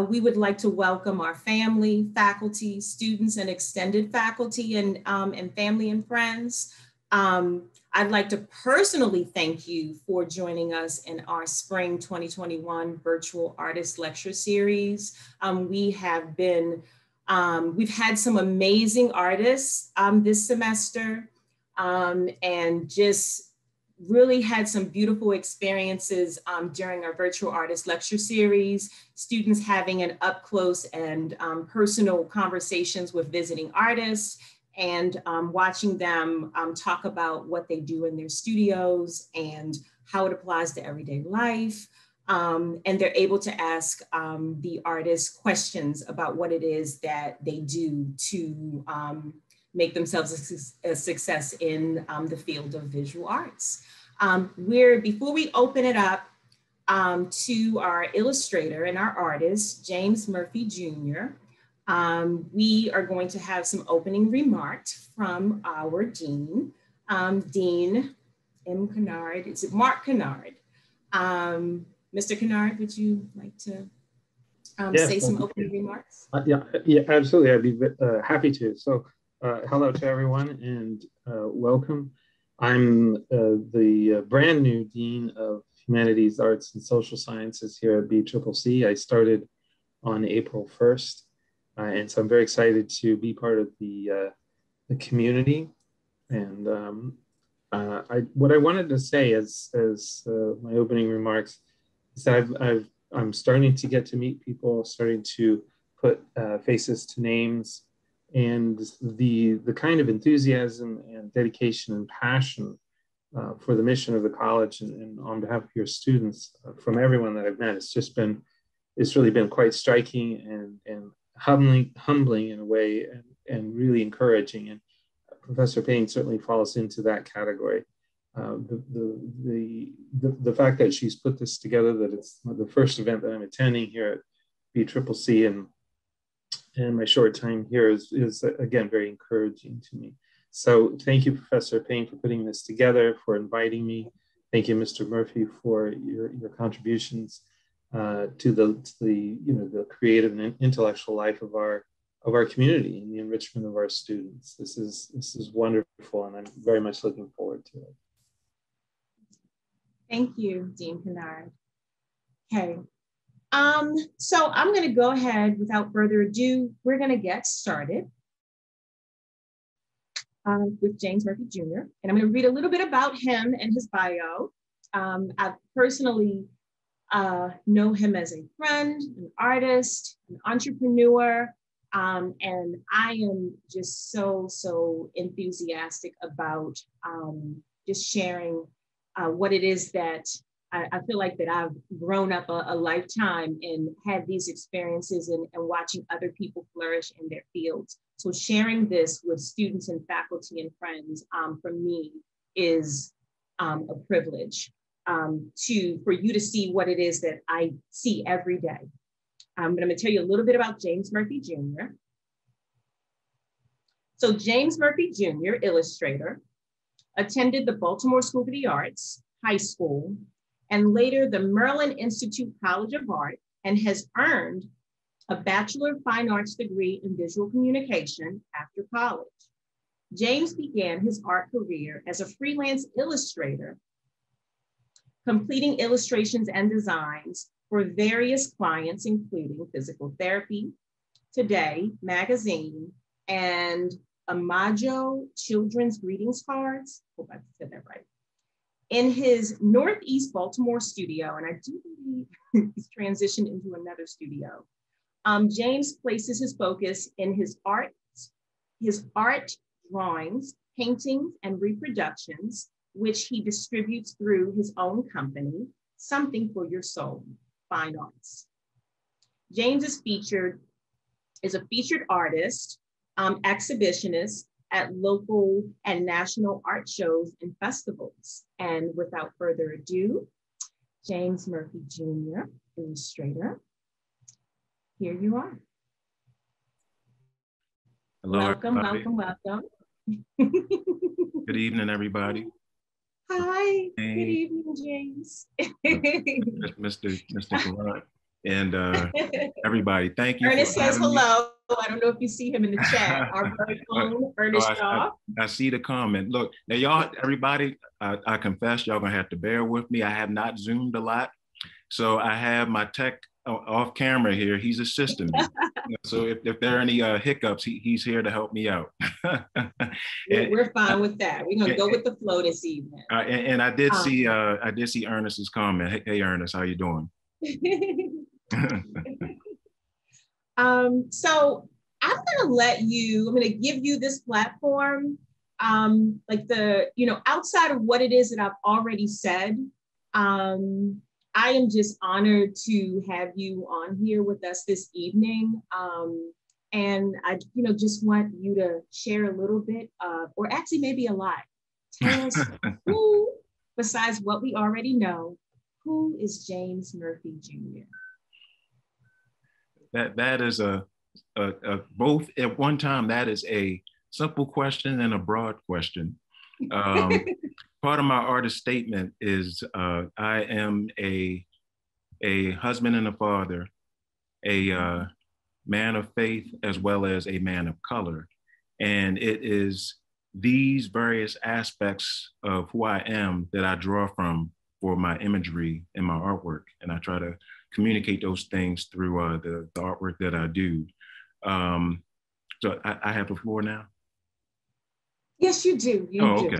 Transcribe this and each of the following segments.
We would like to welcome our family, faculty, students, and extended faculty and family and friends. I'd like to personally thank you for joining us in our Spring 2021 Virtual Artist Lecture Series. We've had some amazing artists this semester and just really had some beautiful experiences during our Virtual Artist Lecture Series, students having an up close and personal conversations with visiting artists, and watching them talk about what they do in their studios and how it applies to everyday life. And they're able to ask the artists questions about what it is that they do to make themselves a success in the field of visual arts. Before we open it up to our illustrator and our artist, James Murphy Jr., we are going to have some opening remarks from our Dean, Dean M. Kennard. Is it Mark Kennard? Mr. Kennard, would you like to say some opening remarks? Yeah, absolutely. I'd be happy to. So hello to everyone and welcome. I'm the brand new Dean of Humanities, Arts, and Social Sciences here at BCCC. I started on April 1st. And so I'm very excited to be part of the community. And what I wanted to say as my opening remarks is that I'm starting to get to meet people, starting to put faces to names, and the kind of enthusiasm and dedication and passion for the mission of the college and on behalf of your students from everyone that I've met. It's really been quite striking and humbling in a way, and really encouraging. And Professor Payne certainly falls into that category. The fact that she's put this together, that it's the first event that I'm attending here at BCCC and my short time here is again very encouraging to me. So thank you, Professor Payne, for putting this together, for inviting me. Thank you, Mr. Murphy, for your contributions to the creative and intellectual life of our community and the enrichment of our students. This is wonderful, and I'm very much looking forward to it. Thank you, Dean Kennard. Okay, so I'm going to go ahead without further ado. We're going to get started with James Murphy Jr. And I'm going to read a little bit about him and his bio. I personally know him as a friend, an artist, an entrepreneur, and I am just so enthusiastic about just sharing what it is that I feel like that I've grown up a lifetime and had these experiences and watching other people flourish in their fields. So sharing this with students and faculty and friends for me is a privilege. For you to see what it is that I see every day. But I'm going to tell you a little bit about James Murphy Jr. So James Murphy Jr., illustrator, attended the Baltimore School of the Arts, high school, and later the Maryland Institute College of Art, and has earned a Bachelor of Fine Arts degree in visual communication after college. James began his art career as a freelance illustrator, completing illustrations and designs for various clients, including Physical Therapy, Today Magazine, and Amajo Children's Greetings Cards. Hope I said that right. In his Northeast Baltimore studio, and I do believe he's transitioned into another studio, James places his focus in his art drawings, paintings, and reproductions, which he distributes through his own company, Something for Your Soul, Fine Arts. James is a featured artist, exhibitionist at local and national art shows and festivals. And without further ado, James Murphy Jr., illustrator, here you are. Hello, welcome, everybody. welcome. Good evening, everybody. Hi, good evening, James. Mr. Kennard. and everybody. Thank you Ernest for says having me. hello. I don't know if you see him in the chat. Our very own Ernest Shaw. I see the comment. Look, now y'all, everybody, I confess, y'all gonna have to bear with me. I have not Zoomed a lot. So I have my tech off camera here. He's assisting me. So if there are any hiccups, he's here to help me out. We're fine with that. We're gonna go with the flow this evening. And I did see Ernest's comment. Hey Ernest, how you doing? So I'm gonna give you this platform. Outside of what it is that I've already said, I am just honored to have you on here with us this evening. And I, just want you to share a little bit of, or actually maybe a lot. Tell us who, besides what we already know, who is James Murphy Jr.? That is a both at one time. That is a simple question and a broad question. Part of my artist statement is I am a husband and a father, a man of faith as well as a man of color, and it is these various aspects of who I am that I draw from for my imagery and my artwork, and I try to communicate those things through the artwork that I do. So I have the floor now? Yes, you do. Okay.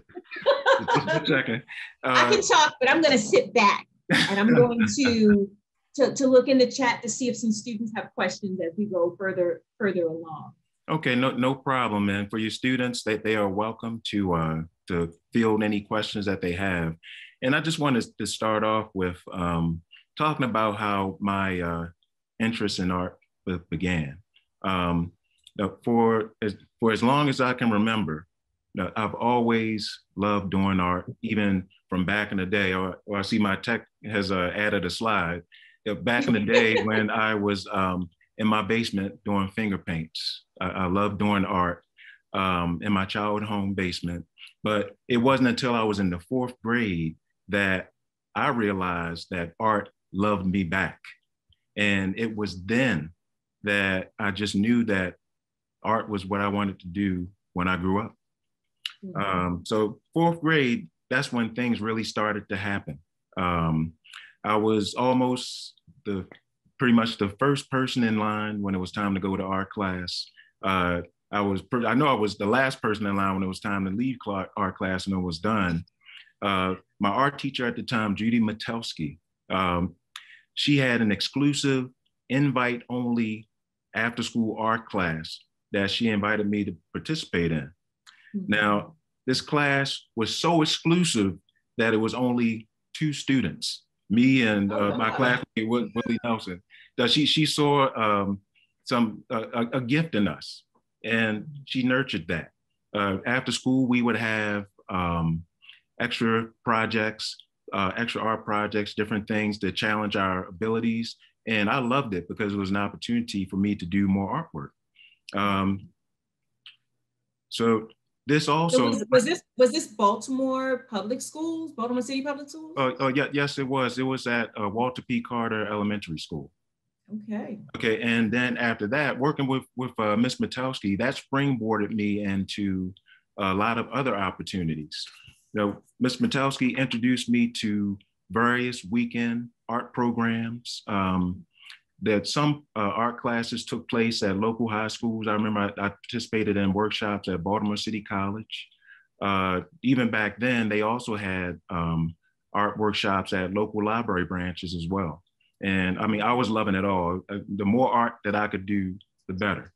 Just a second. I can talk, but I'm going to sit back and I'm going to look in the chat to see if some students have questions as we go further along. Okay, no problem. And for your students, they are welcome to field any questions that they have. And I just wanted to start off with talking about how my interest in art began. For as long as I can remember, I've always loved doing art, even from back in the day. Or I see my tech has added a slide. Back in the day when I was in my basement doing finger paints. I loved doing art in my childhood home basement. But it wasn't until I was in the 4th grade that I realized that art loved me back. And it was then that I just knew that art was what I wanted to do when I grew up. So 4th grade, that's when things really started to happen. I was almost pretty much the first person in line when it was time to go to art class. I know I was the last person in line when it was time to leave art class and it was done. My art teacher at the time, Judy Metelsky, she had an exclusive invite-only after-school art class that she invited me to participate in. Now, this class was so exclusive that it was only 2 students, me and my classmate, Willie Nelson. That she saw a gift in us, and she nurtured that. After school, we would have extra projects, extra art projects, different things to challenge our abilities. And I loved it because it was an opportunity for me to do more artwork. So this also was this Baltimore Public Schools, Baltimore City Public Schools? Yeah, yes, it was. It was at Walter P. Carter Elementary School. Okay, and then after that, working with Miss Metelsky, that springboarded me into a lot of other opportunities. Miss Metelsky introduced me to various weekend art programs. That some art classes took place at local high schools. I remember I participated in workshops at Baltimore City College. Even back then, they also had art workshops at local library branches as well. And I mean, I was loving it all. The more art that I could do, the better.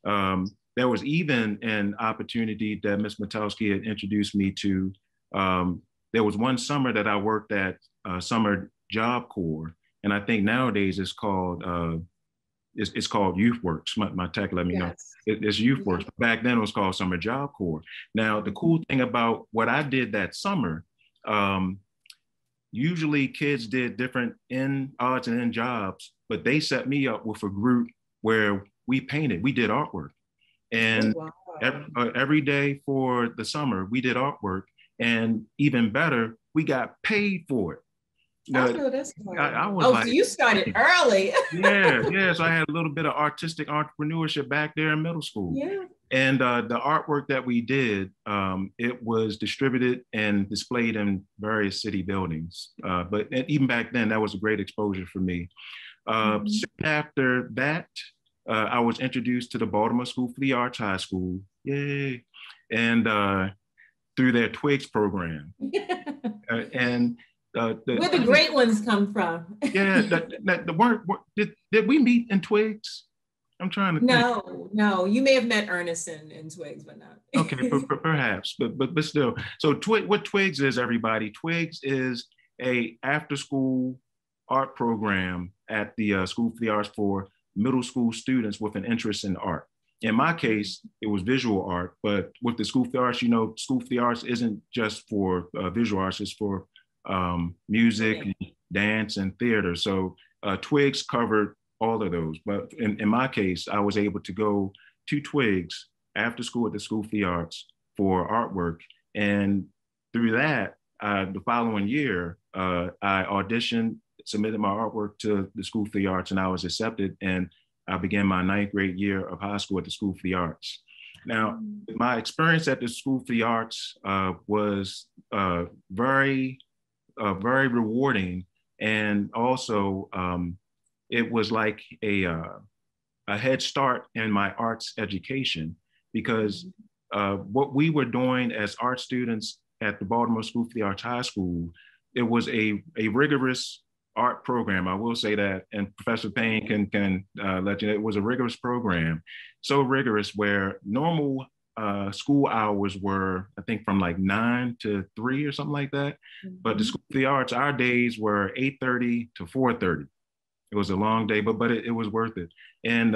There was even an opportunity that Ms. Metelsky had introduced me to. There was one summer that I worked at Summer Job Corps. And I think nowadays it's called Youth Works. My tech let me know. It's Youth Works. But back then it was called Summer Job Corps. Now, the cool thing about what I did that summer, usually kids did different odds and end jobs, but they set me up with a group where we painted, we did artwork. And every day for the summer, we did artwork. And even better, we got paid for it. I know that's I was so you started early. yeah. So I had a little bit of artistic entrepreneurship back there in middle school. Yeah. And the artwork that we did, it was distributed and displayed in various city buildings. But even back then, that was a great exposure for me. Soon after that, I was introduced to the Baltimore School for the Arts High School. Yay. And through their Twigs program. And where the great ones come from. Yeah, did we meet in Twigs? I'm trying to think. No, you may have met Ernest in Twigs, but not. Okay, perhaps, but still. So what Twigs is, everybody? Twigs is a after-school art program at the School for the Arts for middle school students with an interest in art. In my case, it was visual art, but with the School for the Arts, School for the Arts isn't just for visual arts, it's for music, dance, and theater. So Twigs covered all of those. But in my case, I was able to go to Twigs after school at the School for the Arts for artwork. And through that, the following year, I auditioned, submitted my artwork to the School for the Arts, and I was accepted. And I began my 9th grade year of high school at the School for the Arts. Now, my experience at the School for the Arts was very rewarding. And also, it was like a head start in my arts education, because what we were doing as art students at the Baltimore School for the Arts High School, it was a rigorous art program. I will say that, and Professor Payne can let you know, it was a rigorous program, so rigorous where normal school hours were, I think, from like 9 to 3 or something like that. But the School for the Arts, our days were 8:30 to 4:30. It was a long day, but it was worth it. And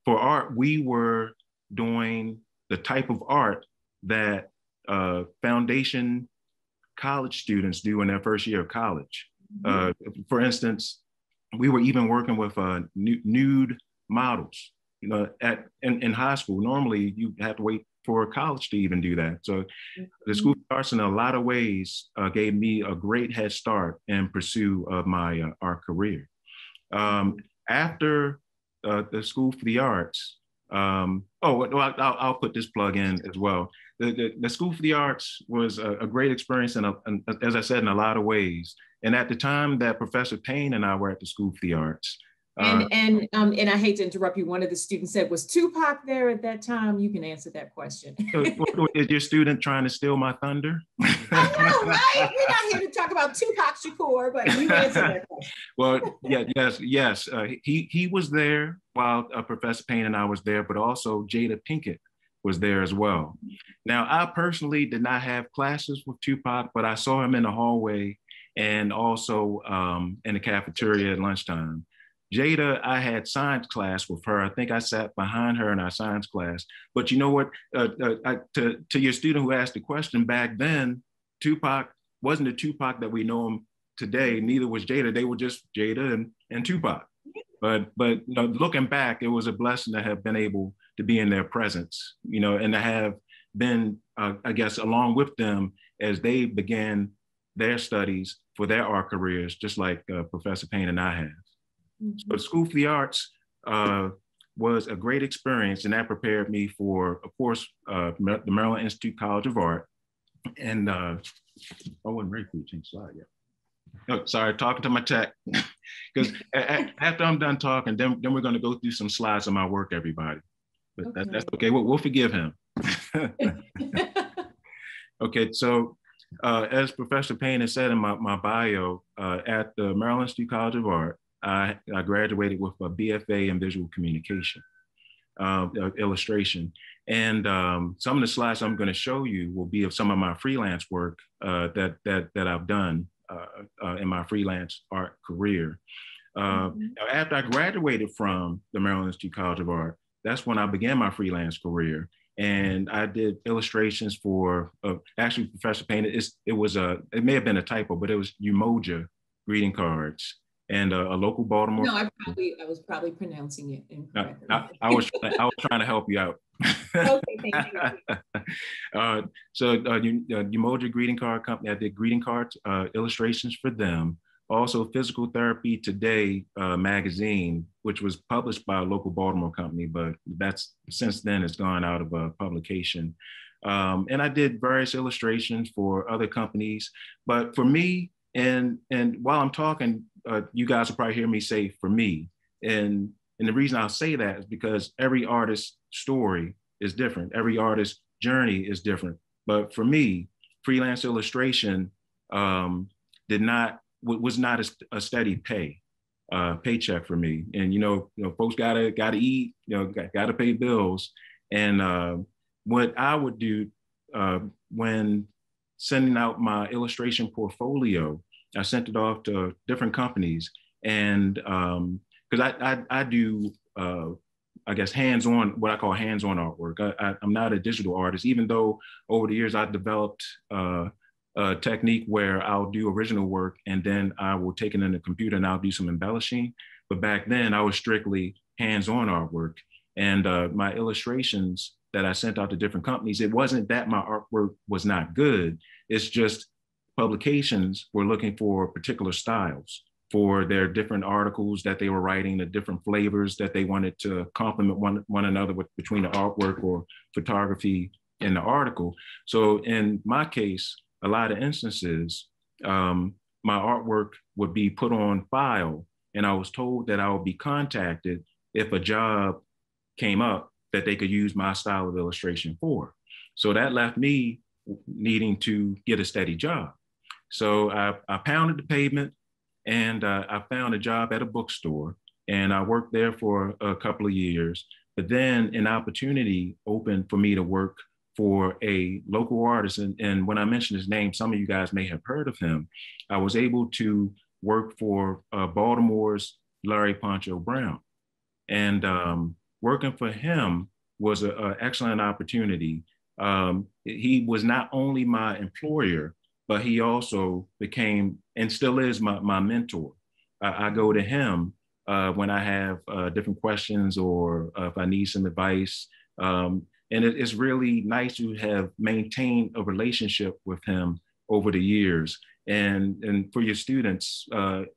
for art, we were doing the type of art that foundation college students do in their first year of college. For instance, we were even working with nude models. In high school, normally you have to wait for college to even do that. So the School of Arts, in a lot of ways, gave me a great head start in pursuit of my art career. After the School for the Arts, I'll put this plug in as well. The School for the Arts was a great experience, and as I said, in a lot of ways. And at the time that Professor Payne and I were at the School for the Arts. And I hate to interrupt you. One of the students said, was Tupac there at that time? You can answer that question. Is your student trying to steal my thunder? I know, right? We're not here to talk about Tupac Shakur, but you answer that question. Well, yes. He was there while Professor Payne and I was there, but also Jada Pinkett was there as well. Now, I personally did not have classes with Tupac, but I saw him in the hallway and also in the cafeteria at lunchtime. Jada, I had science class with her. I think I sat behind her in our science class. But you know what? To your student who asked the question, back then, Tupac wasn't the Tupac that we know him today. Neither was Jada. They were just Jada and Tupac. But looking back, it was a blessing to have been able to be in their presence, and to have been, I guess, along with them as they began their studies for their art careers, just like Professor Payne and I have. So the School for the Arts was a great experience, and that prepared me for, of course, the Maryland Institute College of Art. And I wasn't ready for you to change slide yet. Oh, sorry, talking to my tech. Because after I'm done talking, then we're going to go through some slides of my work, everybody. But okay. That's okay. We'll forgive him. Okay, so as Professor Payne has said in my bio, at the Maryland Institute College of Art, I graduated with a BFA in visual communication, illustration. And some of the slides I'm going to show you will be of some of my freelance work that I've done in my freelance art career. After I graduated from the Maryland Institute College of Art, that's when I began my freelance career. And I did illustrations for, actually, Professor Payne, it may have been a typo, but it was Umoja greeting cards. And a local Baltimore. No, I was probably pronouncing it incorrectly. I was trying to help you out. Okay, thank you. So Umoja Greeting Card Company, I did greeting cards, illustrations for them. also Physical Therapy Today magazine, which was published by a local Baltimore company, but that's since then it's gone out of publication. And I did various illustrations for other companies. But for me, and while I'm talking, you guys will probably hear me say for me. And the reason I'll say that is because every artist's story is different. Every artist's journey is different. But for me, freelance illustration was not a steady paycheck for me. And folks gotta eat, gotta pay bills. And what I would do when sending out my illustration portfolio, I sent it off to different companies, and because I do I guess hands-on, what I call hands-on artwork. I'm not a digital artist, even though over the years I've developed a technique where I'll do original work and then I will take it in the computer and I'll do some embellishing. But back then I was strictly hands-on artwork. And my illustrations that I sent out to different companies, it wasn't that my artwork was not good. It's just publications were looking for particular styles for their different articles that they were writing, the different flavors that they wanted to complement one another between the artwork or photography in the article. So in my case, a lot of instances, my artwork would be put on file, and I was told that I would be contacted if a job came up that they could use my style of illustration for. So that left me needing to get a steady job. So I pounded the pavement, and I found a job at a bookstore, and I worked there for a couple of years. But then an opportunity opened for me to work for a local artist. And when I mention his name, some of you guys may have heard of him. I was able to work for Baltimore's Larry Poncho Brown. And working for him was an excellent opportunity. He was not only my employer, but he also became and still is my mentor. I go to him when I have different questions or if I need some advice. And it's really nice to have maintained a relationship with him over the years. And for your students,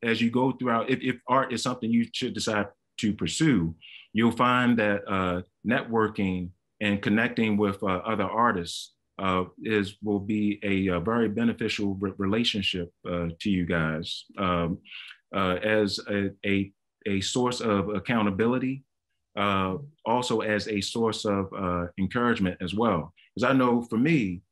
as you go throughout, if art is something you should decide to pursue, you'll find that networking and connecting with other artists will be a very beneficial relationship to you guys as a source of accountability, also as a source of encouragement as well. Because I know for me,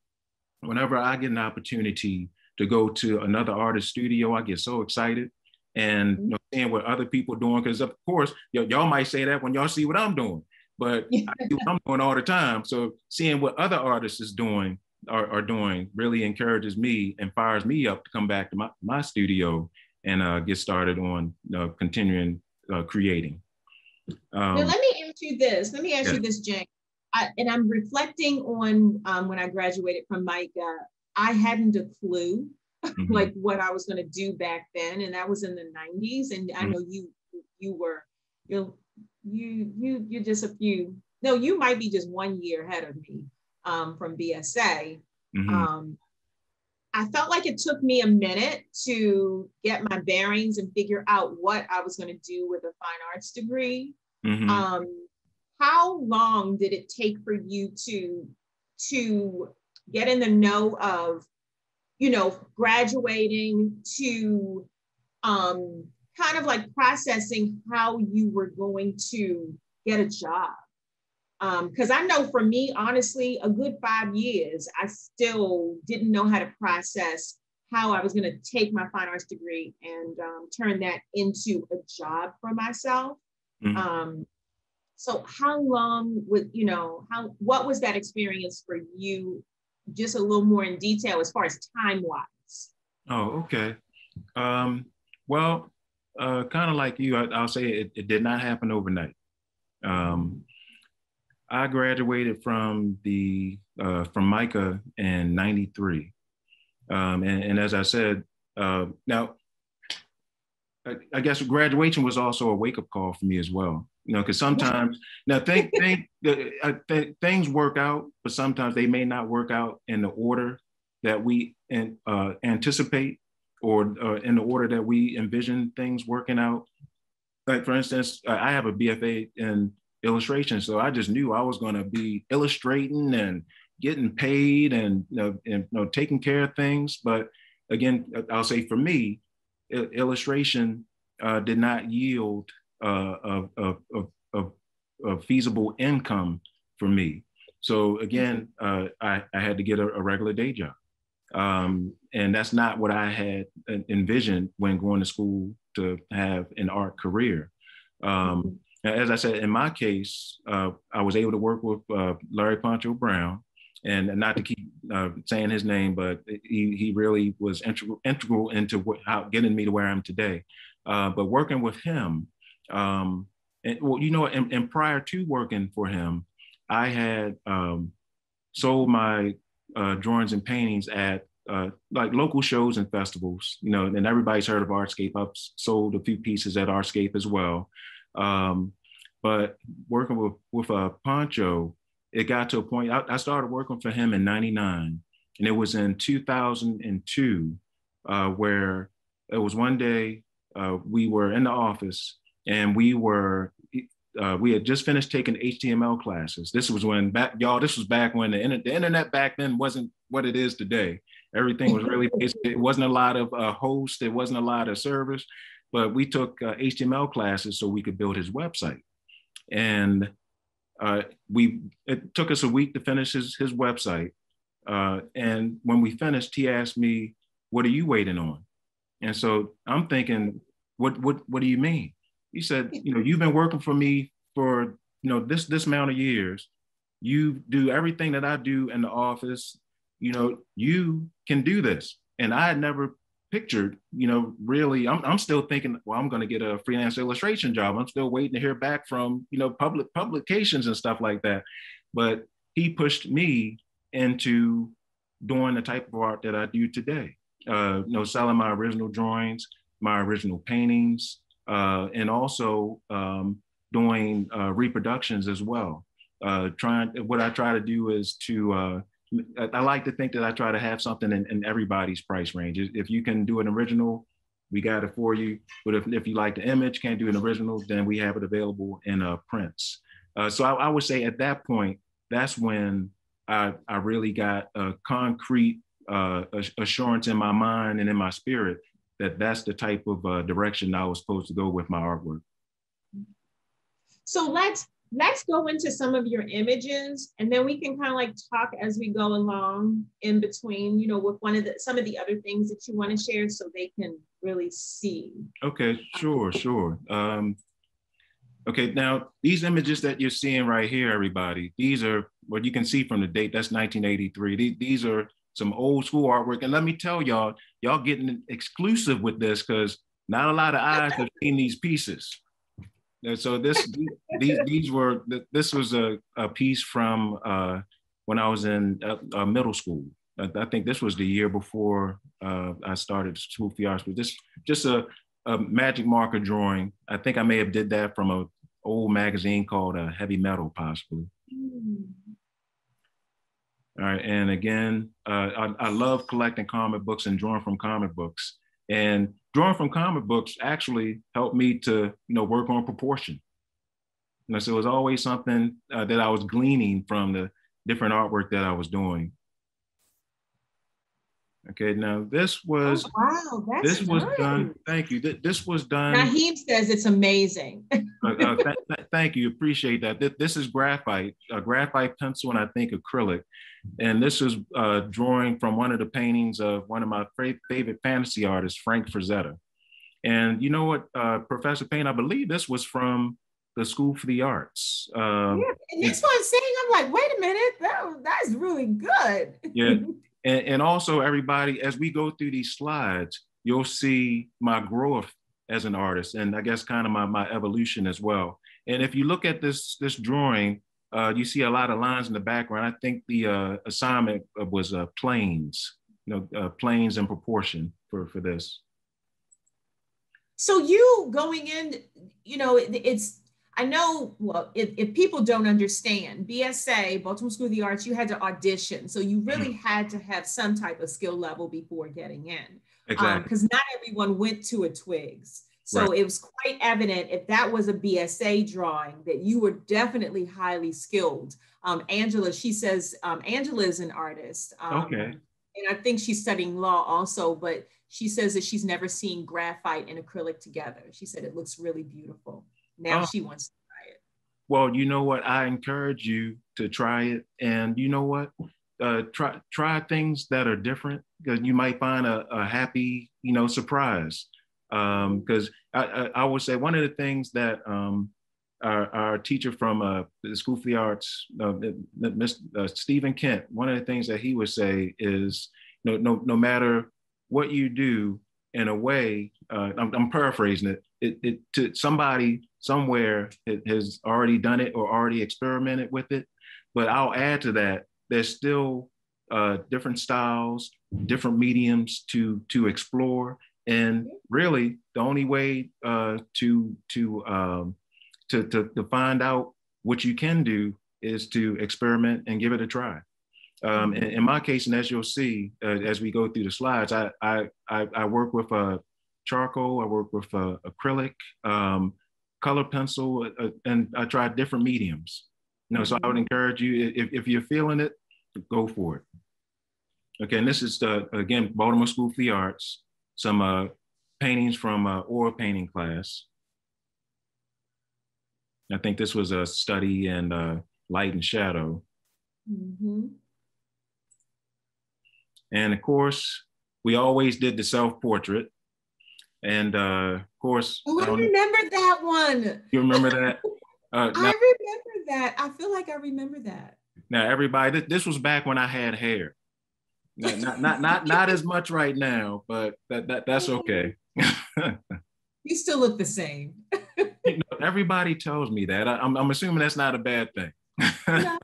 whenever I get an opportunity to go to another artist's studio, I get so excited. And seeing what other people are doing, because of course, y'all might say that when y'all see what I'm doing, but I do what I'm doing all the time. So seeing what other artists are doing really encourages me and fires me up to come back to my studio and get started on continuing creating. Now, let me ask you this. Let me ask you this, Jane. And I'm reflecting on when I graduated from Micah, I hadn't a clue like what I was going to do back then, and that was in the 90s. And I know you're just you might be just 1 year ahead of me from BSA. I felt like it took me a minute to get my bearings and figure out what I was going to do with a fine arts degree. How long did it take for you to get in the know of, graduating to kind of like processing how you were going to get a job? Because I know for me, honestly, a good 5 years, I still didn't know how to process how I was going to take my fine arts degree and turn that into a job for myself. So how long what was that experience for you? Just a little more in detail as far as time-wise. Oh, okay. Well, kind of like you, I'll say it did not happen overnight. I graduated from Micah in '93. And as I said, now, I guess graduation was also a wake-up call for me as well. Because sometimes things work out, but sometimes they may not work out in the order that we anticipate. or in the order that we envision things working out. Like for instance, I have a BFA in illustration, so I just knew I was going to be illustrating and getting paid and, taking care of things. But again, I'll say for me, illustration did not yield a feasible income for me. So again, I had to get a regular day job. And that's not what I had envisioned when going to school to have an art career. As I said, in my case, I was able to work with Larry Poncho Brown, and not to keep saying his name, but he really was integral into getting me to where I am today. But working with him, and prior to working for him, I had sold my drawings and paintings at like local shows and festivals, and everybody's heard of Artscape. I've sold a few pieces at Artscape as well. But working with Poncho, it got to a point, I started working for him in 99, and it was in 2002 where it was one day we were in the office and we had just finished taking HTML classes. This was this was back when the internet back then wasn't what it is today. Everything was really basic. It wasn't a lot of hosts. It wasn't a lot of servers, but we took HTML classes so we could build his website. And it took us a week to finish his website. And when we finished, he asked me, "What are you waiting on?" And so I'm thinking, what do you mean? He said, "You've been working for me for, this amount of years. You do everything that I do in the office. You can do this." And I had never pictured, really, I'm still thinking, well, I'm going to get a freelance illustration job. I'm still waiting to hear back from, public publications and stuff like that. But he pushed me into doing the type of art that I do today, selling my original drawings, my original paintings, and also doing reproductions as well. What I try to do is I like to think that I try to have something in everybody's price range. If you can do an original, we got it for you. But if you like the image, can't do an original, then we have it available in prints. So I would say at that point, that's when I really got a concrete assurance in my mind and in my spirit that that's the type of direction I was supposed to go with my artwork. So let's go into some of your images, and then we can kind of like talk as we go along in between, with some of the other things that you want to share so they can really see. Okay, sure. Okay, now these images that you're seeing right here, everybody, these are what you can see from the date, that's 1983. These are some old school artwork. And let me tell y'all getting exclusive with this because not a lot of eyes have seen these pieces. And so this was a piece from when I was in middle school. I think this was the year before I started Smooth the Arts, but this just a magic marker drawing. I think I may have did that from an old magazine called Heavy Metal, possibly. All right, and again, I love collecting comic books and drawing from comic books. And drawing from comic books actually helped me to, work on proportion. So it was always something that I was gleaning from the different artwork that I was doing. Okay, now this was done. Thank you. This was done. Naheem says it's amazing. Thank you. Appreciate that. This is graphite pencil, and I think acrylic. And this is a drawing from one of the paintings of one of my favorite fantasy artists, Frank Frazetta. And you know what, Professor Payne, I believe this was from the School for the Arts. Yeah, and that's what I'm saying. I'm like, wait a minute, that's really good. Yeah. And also, everybody, as we go through these slides, you'll see my growth as an artist, and I guess kind of my evolution as well. And if you look at this drawing, you see a lot of lines in the background. I think the assignment was planes, planes in proportion for this. So you going in, I know, well, if people don't understand, BSA, Baltimore School of the Arts, you had to audition. So you really had to have some type of skill level before getting in. Exactly. Because not everyone went to a Twigs. So Right. it was quite evident if that was a BSA drawing that you were definitely highly skilled. Angela, she says, Angela is an artist. Okay. And I think she's studying law also, but she says that she's never seen graphite and acrylic together. She said it looks really beautiful. Now Oh, she wants to try it. well, you know what? I encourage you to try it. And you know what? Try things that are different, because you might find a happy, surprise. Because I would say one of the things that our teacher from the School for the Arts, Mr. Stephen Kent, one of the things that he would say is, no matter what you do, in a way, I'm paraphrasing it to somebody somewhere has already done it or already experimented with it. But I'll add to that, there's still different styles, different mediums to explore. And really, the only way to find out what you can do is to experiment and give it a try. In my case, and as you'll see as we go through the slides, I work with charcoal, I work with acrylic, color pencil, and I try different mediums. So I would encourage you, if you're feeling it, go for it. Okay, and this is again Baltimore School for the Arts. Some paintings from oil painting class. I think this was a study in light and shadow. And of course, we always did the self-portrait. And of course, I remember that one. You remember that? I remember that. I feel like I remember that. Now, everybody, this was back when I had hair. Not as much right now, but that's okay. You still look the same. Everybody tells me that. I'm assuming that's not a bad thing. No.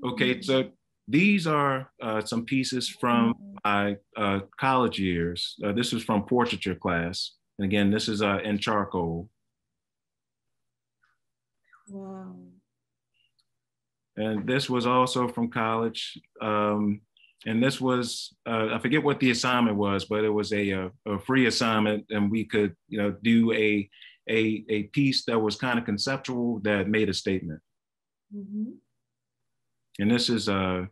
Okay, so these are some pieces from my college years. This is from portraiture class. And again, this is in charcoal. Wow. And this was also from college. And this was, I forget what the assignment was, but it was a free assignment, and we could, do a piece that was kind of conceptual that made a statement. And this is, I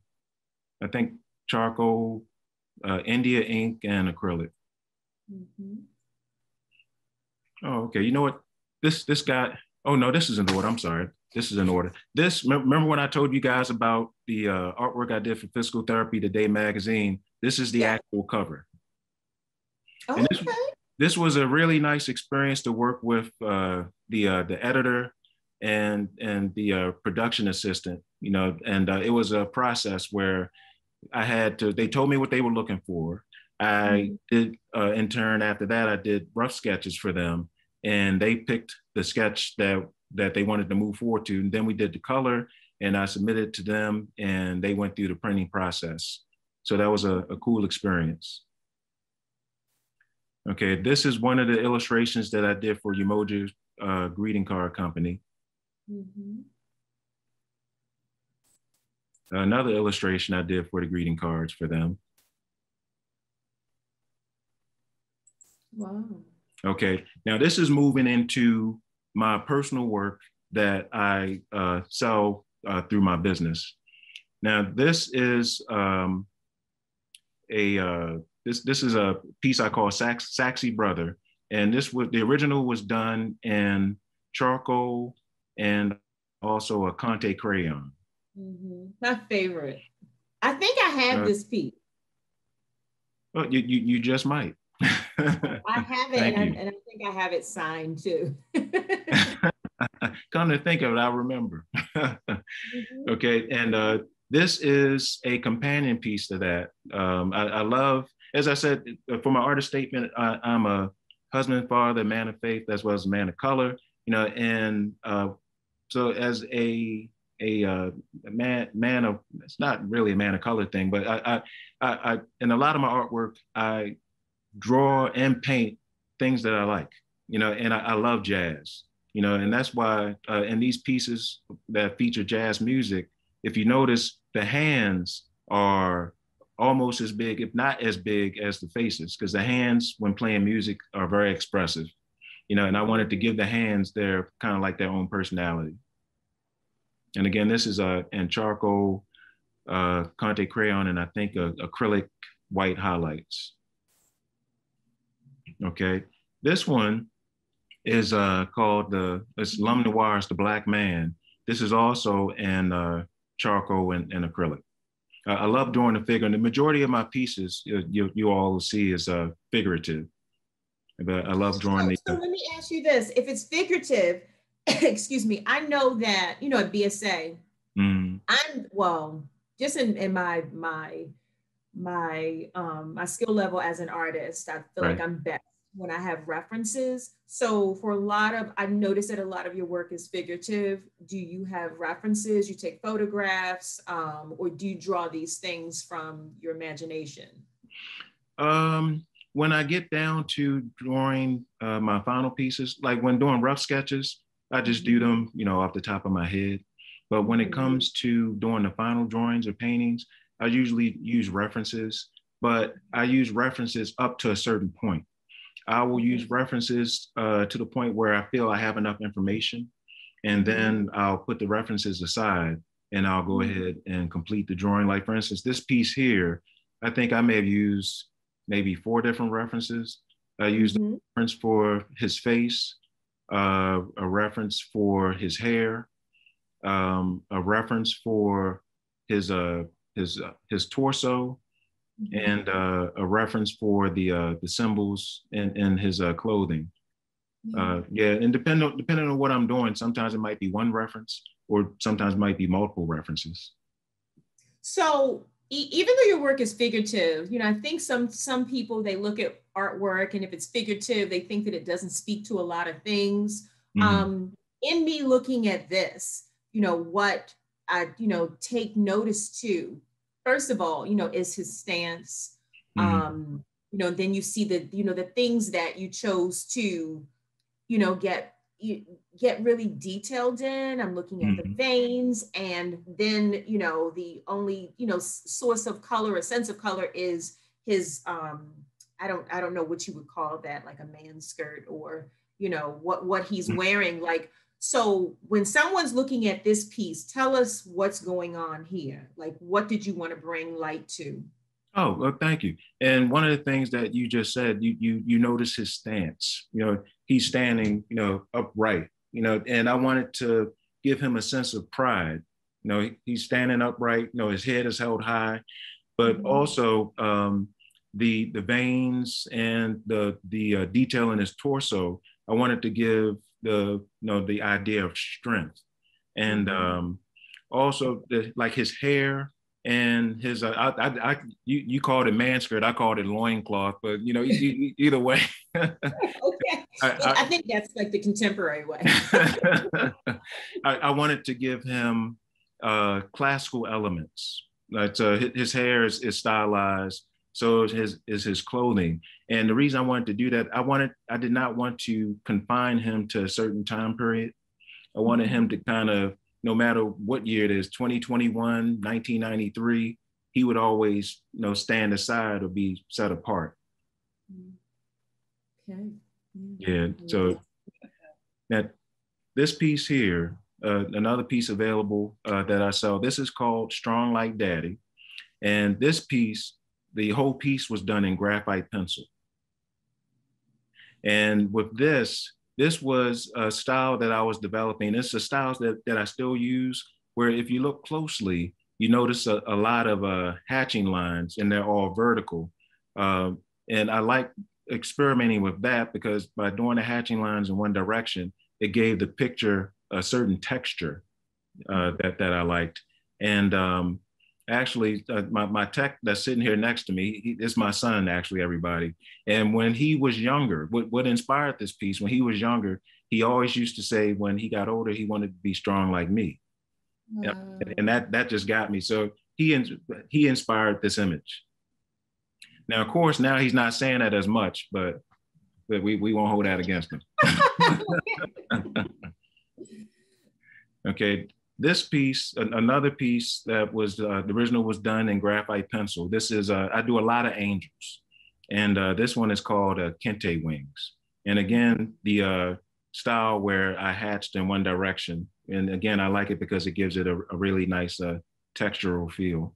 think, charcoal, India ink, and acrylic. Oh, okay. You know what? This guy. Oh no, this is in order. I'm sorry. This is in order. Remember when I told you guys about the artwork I did for Physical Therapy Today magazine? This is the actual cover. Oh, and okay. This was a really nice experience to work with the editor and the production assistant. And it was a process where they told me what they were looking for. I did, in turn, after that, I did rough sketches for them, and they picked the sketch that they wanted to move forward to. And then we did the color, and I submitted it to them, and they went through the printing process. So that was a cool experience. Okay, this is one of the illustrations that I did for Umoja greeting card company. Another illustration I did for the greeting cards for them. Wow. Okay, now this is moving into my personal work that I sell through my business. Now this is this is a piece I call Saxy Brother, and the original was done in charcoal and also a Kente crayon. My favorite. I think I have this piece. Well, you just might. I have it, and I think I have it signed too. Come to think of it, I remember. Okay, and this is a companion piece to that. I love, as I said, for my artist statement, I'm a husband, father, man of faith, as well as a man of color. And so as a man of, it's not really a man of color thing, but I in a lot of my artwork, I draw and paint things that I like, and I love jazz, and that's why in these pieces that feature jazz music, if you notice, the hands are almost as big, if not as big as the faces, because the hands when playing music are very expressive, you know, and I wanted to give the hands their kind of like their own personality. And again, this is in charcoal, Kente crayon, and I think acrylic white highlights. Okay, this one is called it's L'Homme Noir, it's the Black Man. This is also in charcoal and acrylic. I love drawing the figure, and the majority of my pieces you all will see is figurative. But I love drawing so let me ask you this: if it's figurative, excuse me, I know that at BSA, I'm just in my skill level as an artist, I feel like I'm best when I have references. So I've noticed that a lot of your work is figurative. Do you have references? You take photographs, or do you draw these things from your imagination? When I get down to drawing my final pieces, like when doing rough sketches, I just do them, off the top of my head. But when it comes to doing the final drawings or paintings, I usually use references, but I use references up to a certain point. I will use references to the point where I feel I have enough information, and then I'll put the references aside and I'll go ahead and complete the drawing. Like for instance, this piece here, I think I may have used maybe 4 different references. I used a reference for his face, a reference for his hair, a reference for his torso, and a reference for the symbols in his clothing. And depending on what I'm doing, sometimes it might be one reference, or sometimes it might be multiple references. So even though your work is figurative, I think some people, they look at artwork, and if it's figurative, they think that it doesn't speak to a lot of things. In me looking at this, what I take notice to, first of all, is his stance. Then you see the things that you chose to, get really detailed in. I'm looking at the veins, and then, the only, source of color, a sense of color is his, I don't know what you would call that, like a man's skirt, or, what he's wearing. Like, so when someone's looking at this piece, tell us what's going on here. Like, what did you want to bring light to? Oh, well, thank you. And one of the things that you just said, you notice his stance. He's standing, upright. And I wanted to give him a sense of pride. He's standing upright. His head is held high, but also the veins and the detail in his torso. I wanted to give the idea of strength, and also like his hair. And his, you called it man skirt, I called it loincloth, but either way. Okay, I think that's like the contemporary way. I wanted to give him classical elements. Like his hair is stylized, so is his clothing. And the reason I wanted to do that, I did not want to confine him to a certain time period. I wanted him to kind of, no matter what year it is, 2021, 1993, he would always, stand aside or be set apart. Okay. Yeah. So that this piece here, another piece available that I saw, this is called Strong Like Daddy. And this piece, the whole piece was done in graphite pencil. And with this was a style that I was developing. It's a style that I still use, where if you look closely, you notice a lot of hatching lines, and they're all vertical. And I like experimenting with that, because by doing the hatching lines in one direction, it gave the picture a certain texture that I liked. And actually, my tech that's sitting here next to me, is my son, actually, everybody. And when he was younger, what inspired this piece, when he was younger, he always used to say when he got older, he wanted to be strong like me. And that just got me. So he inspired this image. Now, of course, now he's not saying that as much, but we won't hold that against him. Okay, this piece, another piece that was, the original was done in graphite pencil. This is, I do a lot of angels. And this one is called Kente Wings. And again, the style where I hatched in one direction. And again, I like it because it gives it a really nice textural feel.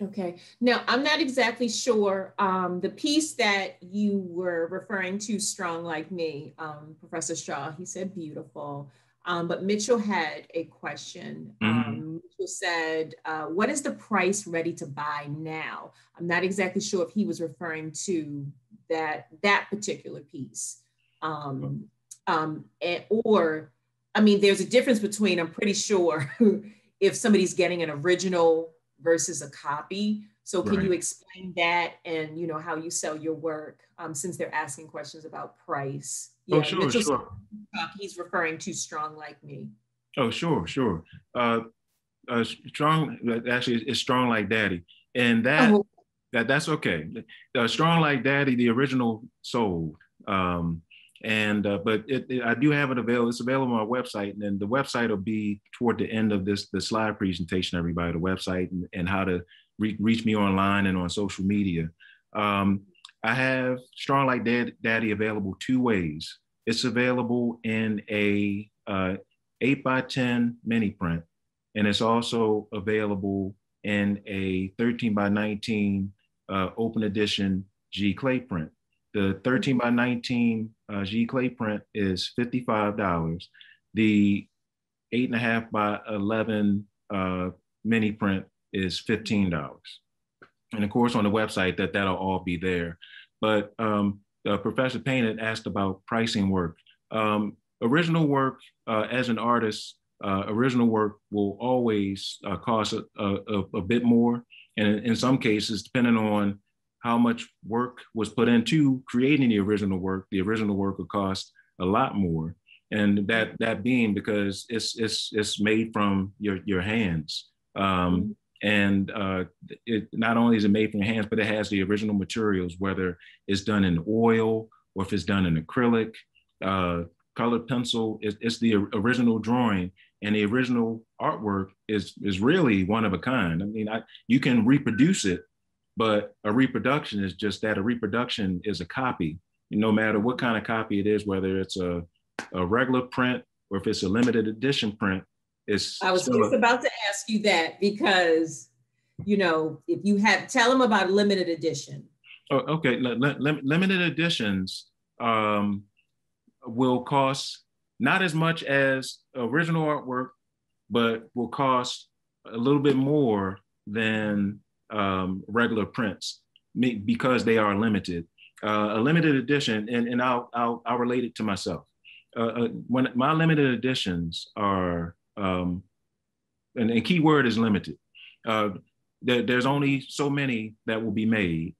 Okay. Now, I'm not exactly sure. The piece that you were referring to, Strong Like Me, Professor Shaw, he said beautiful. But Mitchell had a question. Mitchell said, what is the price ready to buy now? I'm not exactly sure if he was referring to that particular piece. Or, I mean, there's a difference between, I'm pretty sure, if somebody's getting an original versus a copy. So can you explain that and, you know, how you sell your work, since they're asking questions about price? Yeah, oh, sure, sure. He's referring to Strong Like Me. Oh, sure, sure. Strong, actually, it's Strong Like Daddy. And that's okay. Strong Like Daddy, the original sold. But I do have it available. It's available on my website, and then the website will be toward the end of the slide presentation, everybody, the website and how to reach me online and on social media. I have Strong Like Daddy available two ways. It's available in a 8x10 mini print, and it's also available in a 13x19 open edition G clay print. The 13x19 G clay print is $55. The 8.5x11 mini print is $15. And of course, on the website, that'll all be there. But Professor Payne had asked about pricing work. Original work, as an artist, original work will always cost a bit more. And in some cases, depending on how much work was put into creating the original work will cost a lot more. And that being because it's made from your hands. And it not only is it made from your hands, but it has the original materials, whether it's done in oil or if it's done in acrylic, colored pencil. It's the original drawing, and the original artwork is really one of a kind. I mean, you can reproduce it, but a reproduction is just that. A reproduction is a copy, no matter what kind of copy it is, whether it's a regular print or if it's a limited edition print. I was just about to ask you that because, you know, if you tell them about a limited edition. Oh, okay, limited editions will cost not as much as original artwork, but will cost a little bit more than regular prints because they are limited. A limited edition, and I'll relate it to myself. When my limited editions are, and key word is limited. There's only so many that will be made.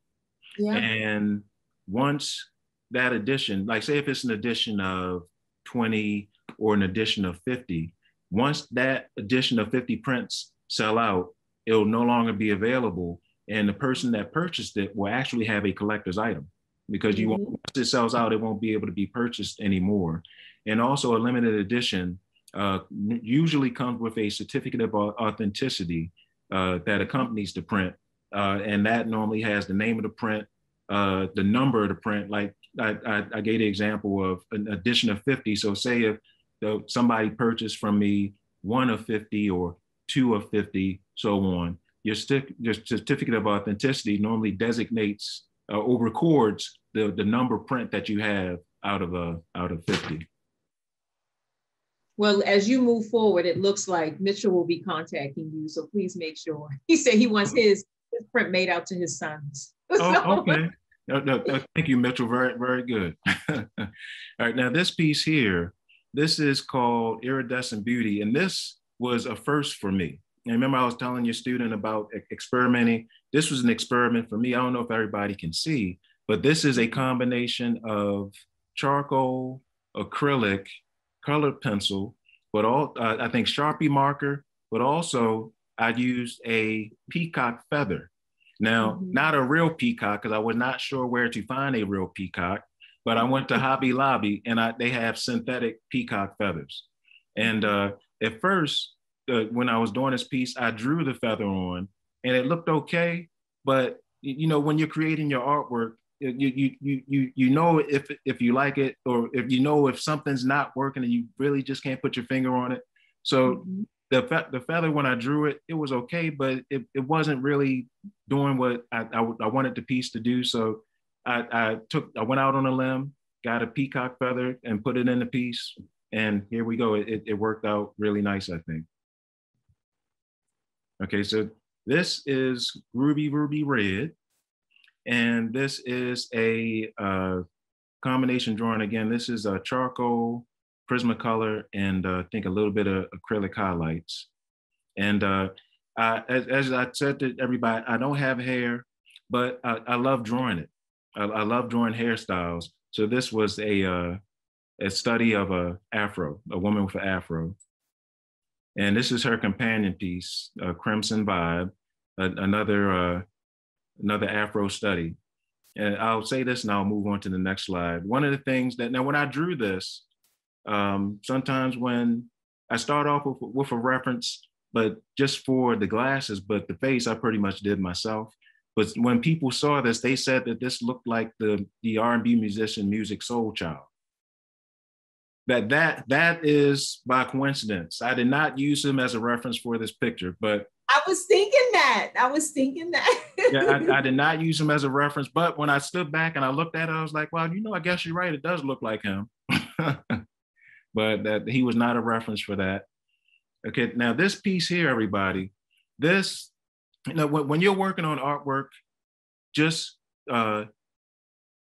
Yeah. And once that edition, like say if it's an edition of 20 or an edition of 50, once that edition of 50 prints sell out, it'll no longer be available. And the person that purchased it will actually have a collector's item because once it sells out, it won't be able to be purchased anymore. And also a limited edition usually comes with a certificate of authenticity that accompanies the print. And that normally has the name of the print, the number of the print. Like I gave the example of an edition of 50. So say if somebody purchased from me 1 of 50 or 2 of 50, so on, your certificate of authenticity normally designates or records the number print that you have out of 50. Well, as you move forward, it looks like Mitchell will be contacting you. So please make sure. He said he wants his print made out to his sons. Oh, okay. No, thank you, Mitchell. Very, very good. All right. Now, this piece here, this is called Iridescent Beauty. And this was a first for me. And remember, I was telling your student about experimenting. This was an experiment for me. I don't know if everybody can see, but this is a combination of charcoal, acrylic, colored pencil, but I think Sharpie marker, but also I used a peacock feather. Now, not a real peacock, because I was not sure where to find a real peacock, but I went to Hobby Lobby and they have synthetic peacock feathers. And at first, when I was doing this piece, I drew the feather on and it looked okay. But you know, when you're creating your artwork, you know if you like it, or if you know if something's not working and you really just can't put your finger on it. So the feather, when I drew it, it was okay, but it wasn't really doing what I wanted the piece to do. So I went out on a limb, got a peacock feather and put it in the piece. And here we go. It worked out really nice, I think. Okay, so this is Ruby Ruby Red. And this is a combination drawing. Again, this is a charcoal, Prismacolor, and I think a little bit of acrylic highlights. And as I said to everybody, I don't have hair, but I love drawing it. I love drawing hairstyles. So this was a study of a woman with an afro. And this is her companion piece, Crimson Vibe, another afro study. And I'll say this and I'll move on to the next slide. One of the things that, now when I drew this, sometimes when I start off with a reference, but just for the glasses, but the face I pretty much did myself. But when people saw this, they said that this looked like the R&B musician Music Soul Child. That is by coincidence. I did not use him as a reference for this picture, but I was thinking that. Yeah, I did not use him as a reference, but when I stood back and I looked at it, I was like, well, you know, I guess you're right. It does look like him. But that he was not a reference for that. Okay, now this piece here, everybody, this, you know, when you're working on artwork, just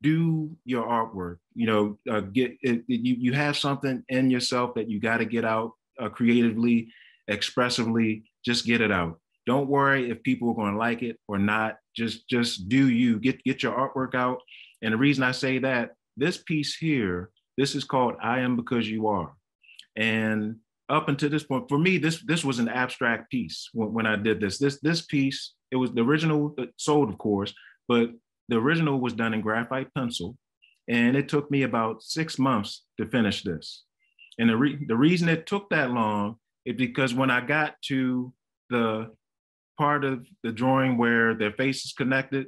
do your artwork. You know, get it, you have something in yourself that you got to get out creatively, expressively. Just get it out. Don't worry if people are going to like it or not. Just do you. Get your artwork out. And the reason I say that, this piece here, this is called I Am Because You Are. And up until this point, for me, this was an abstract piece when I did this. This piece, it was the original, sold, of course, but the original was done in graphite pencil. And it took me about 6 months to finish this. And the reason it took that long is because when I got to the part of the drawing where their face is connected,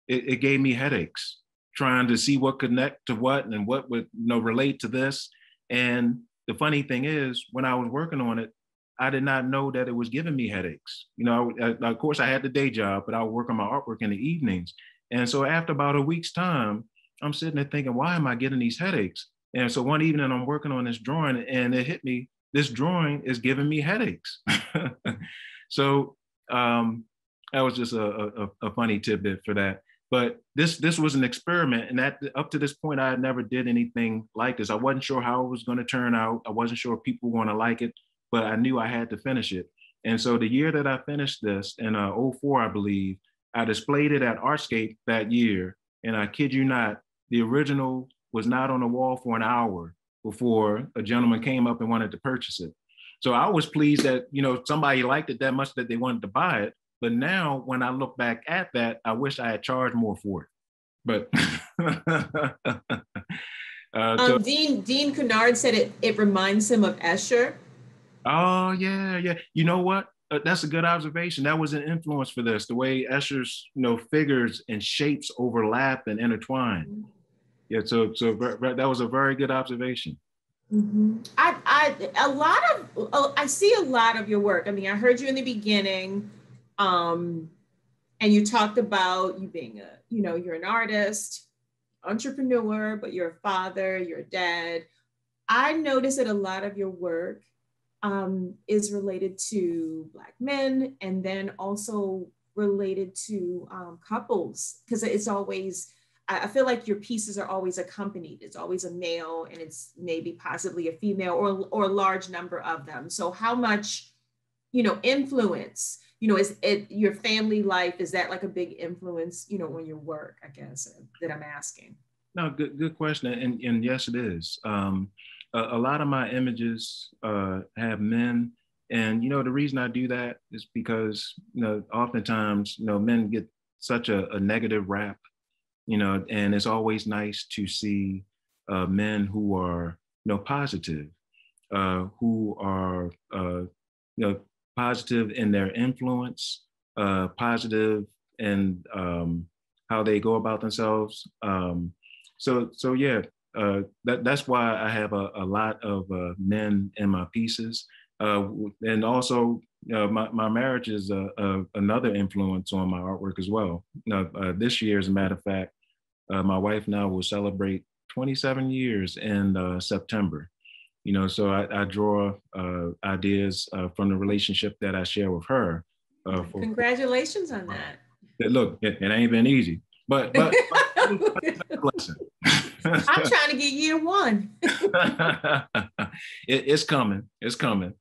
it gave me headaches trying to see what connect to what and what would, you know, relate to this. And the funny thing is, when I was working on it, I did not know that it was giving me headaches. You know, of course I had the day job, but I would work on my artwork in the evenings. And so after about a week's time, I'm sitting there thinking, why am I getting these headaches? And so one evening I'm working on this drawing and it hit me, this drawing is giving me headaches. So that was just a funny tidbit for that. But this was an experiment, and that up to this point, I never did anything like this. I wasn't sure how it was going to turn out. I wasn't sure if people were going to like it, but I knew I had to finish it. And so the year that I finished this, in '04, I believe, I displayed it at Artscape that year. And I kid you not, the original was not on the wall for an hour before a gentleman came up and wanted to purchase it. So I was pleased that, you know, somebody liked it that much that they wanted to buy it. But now when I look back at that, I wish I had charged more for it. But Dean Kennard said it reminds him of Escher. Oh, yeah. You know what? That's a good observation. That was an influence for this, the way Escher's, you know, figures and shapes overlap and intertwine. Yeah, so that was a very good observation. Mm-hmm. I see a lot of your work. I mean, I heard you in the beginning, and you talked about you being you're an artist, entrepreneur, but you're a father, you're a dad. I noticed that a lot of your work is related to Black men, and then also related to couples, because it's always, I feel like your pieces are always accompanied. It's always a male, and it's maybe possibly a female or a large number of them. So how much, influence, is it your family life? Is that like a big influence, on your work, I guess, that I'm asking? No, good question. And yes, it is. A lot of my images have men. And, the reason I do that is because, oftentimes, men get such a negative rap, and it's always nice to see men who are, positive. who are positive in their influence, positive in how they go about themselves. So yeah, that's why I have a lot of men in my pieces. And also, my marriage is another influence on my artwork as well. This year, as a matter of fact, my wife now will celebrate 27 years in September. So I draw ideas from the relationship that I share with her. Congratulations on that. Look, it ain't been easy, but listen. I'm trying to get year one. It's coming. It's coming.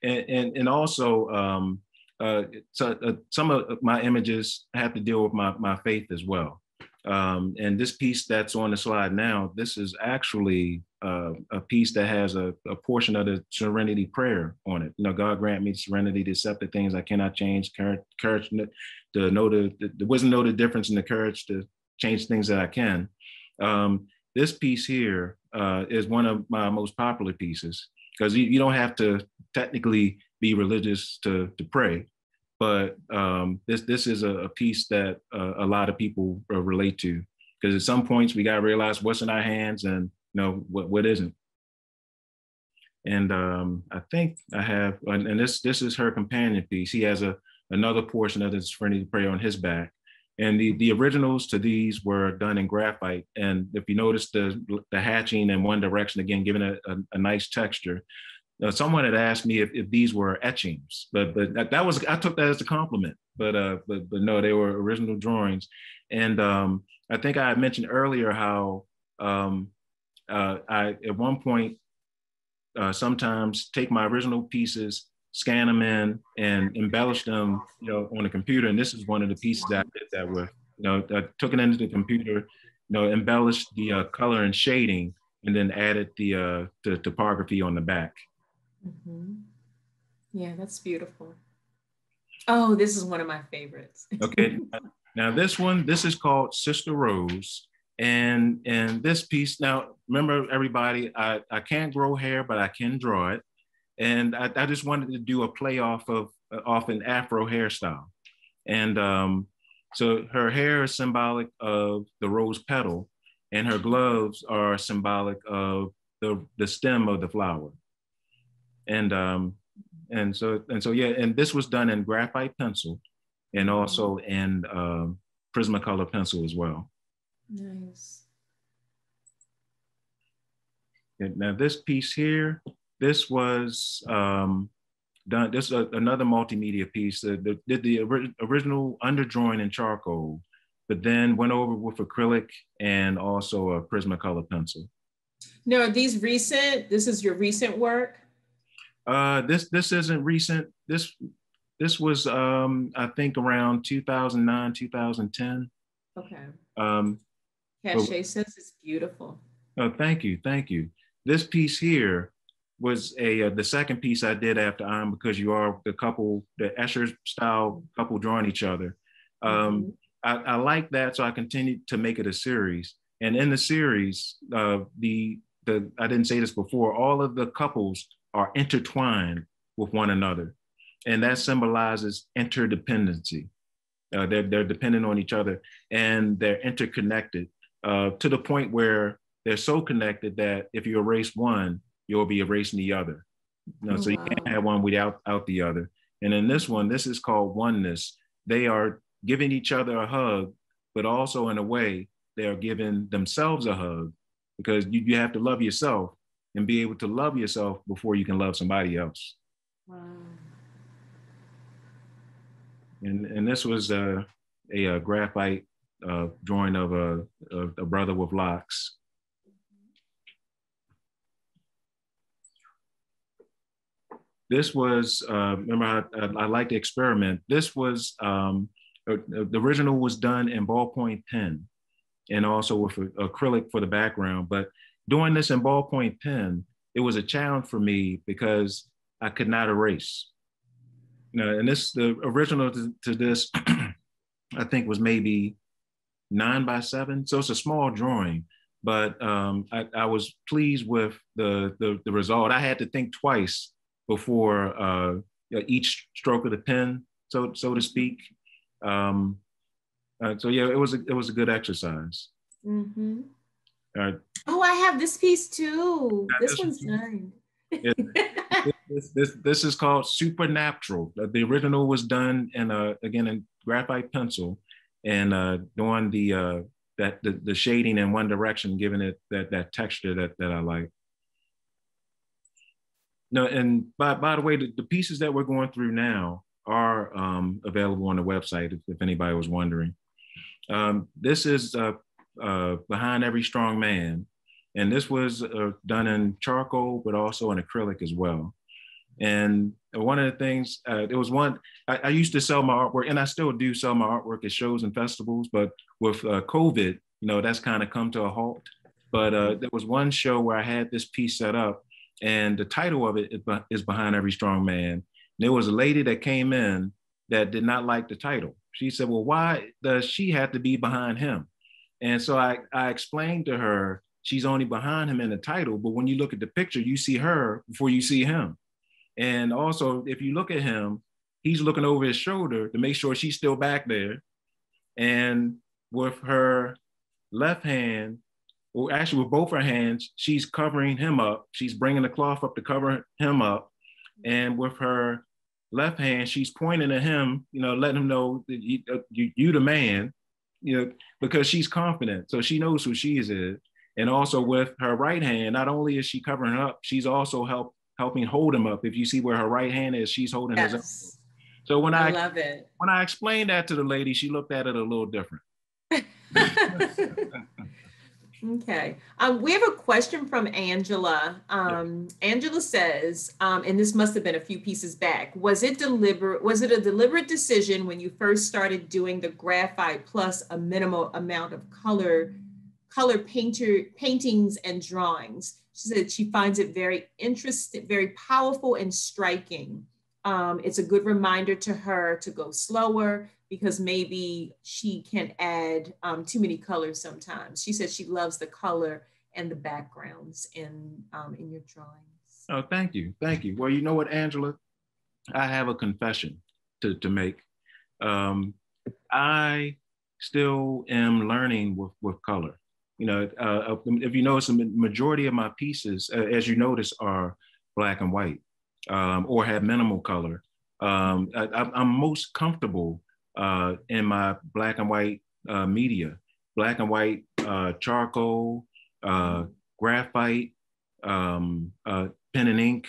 and also, some of my images have to deal with my faith as well. And this piece that's on the slide now, this is actually a piece that has a portion of the Serenity Prayer on it. God grant me serenity to accept the things I cannot change, courage to know the wisdom, know the difference, and the courage to change things that I can. This piece here is one of my most popular pieces, because you don't have to technically be religious to pray. But this is a piece that a lot of people relate to, because at some points we got to realize what's in our hands and what isn't. And I think I have, and this is her companion piece. He has another portion of the Serenity Prayer on his back. And the originals to these were done in graphite. And if you notice the hatching in one direction, again, giving a nice texture. Someone had asked me if these were etchings, but that was, I took that as a compliment. But no, they were original drawings. And I think I had mentioned earlier how I at one point sometimes take my original pieces, scan them in, and embellish them, on a computer. And this is one of the pieces that I did that with. I took it into the computer, embellished the color and shading, and then added the topography on the back. Mm-hmm. Yeah, that's beautiful. Oh, this is one of my favorites. Okay, now this is called Sister Rose. And this piece, now remember everybody, I can't grow hair, but I can draw it. And I just wanted to do a play off an Afro hairstyle. And so her hair is symbolic of the rose petal, and her gloves are symbolic of the stem of the flower. And so yeah, and this was done in graphite pencil and also in Prismacolor pencil as well. Nice. And now this piece here, this was done. This is another multimedia piece that did the original underdrawing in charcoal, but then went over with acrylic and also a Prismacolor pencil. Now, are these recent? This is your recent work? This isn't recent. This was I think around 2009, 2010. Okay. Cachet says it's beautiful. Oh, thank you. This piece here was the second piece I did after I'm Because You Are, the Escher style couple drawing each other. I like that, so I continued to make it a series. And in the series, I didn't say this before, all of the couples are intertwined with one another. And that symbolizes interdependency. They're dependent on each other, and they're interconnected to the point where they're so connected that if you erase one, you'll be erasing the other. So you can't have one without the other. And in this one, this is called Oneness. They are giving each other a hug, but also in a way, they are giving themselves a hug, because you have to love yourself and be able to love yourself before you can love somebody else. Wow. And this was a graphite drawing of a brother with locks. This was, remember, I like to experiment. This was, the original was done in ballpoint pen and also with acrylic for the background. But doing this in ballpoint pen, it was a challenge for me because I could not erase. And the original to this, I think was maybe 9 by 7. So it's a small drawing, but I was pleased with the result. I had to think twice before each stroke of the pen, so to speak. So yeah, it was a good exercise. Mm-hmm. Oh, I have this piece too. This one's done. This is called Supernatural. The original was done in again in graphite pencil, and doing the shading in one direction, giving it that texture that I like. No, and by the way, the pieces that we're going through now are available on the website if anybody was wondering. This is Behind Every Strong Man, and this was done in charcoal, but also in acrylic as well. And one of the things, it was one, I used to sell my artwork, and I still do sell my artwork at shows and festivals, but with COVID, that's kind of come to a halt. But there was one show where I had this piece set up, and the title of it is Behind Every Strong Man. And there was a lady that came in that did not like the title. She said, well, why does she have to be behind him? And so I explained to her, she's only behind him in the title, but when you look at the picture, you see her before you see him. And also, if you look at him, he's looking over his shoulder to make sure she's still back there. And with her left hand, or actually with both her hands, she's covering him up. She's bringing the cloth up to cover him up. And with her left hand, she's pointing at him, letting him know that you the man, because she's confident. So she knows who she is. And also with her right hand, not only is she covering him up, she's also helping hold him up. If you see where her right hand is, she's holding his up. So when I love it. When I explained that to the lady, she looked at it a little different. Okay. We have a question from Angela. Angela says, and this must have been a few pieces back, was it a deliberate decision when you first started doing the graphite plus a minimal amount of color paintings and drawings? She said she finds it very interesting, very powerful and striking. It's a good reminder to her to go slower because maybe she can add too many colors sometimes. She said she loves the color and the backgrounds in your drawings. Oh, thank you. Thank you. Well, you know what, Angela? I have a confession to make. I still am learning with color. If you notice, the majority of my pieces, as you notice, are black and white or have minimal color. I'm most comfortable in my black and white media, black and white charcoal, graphite, pen and ink.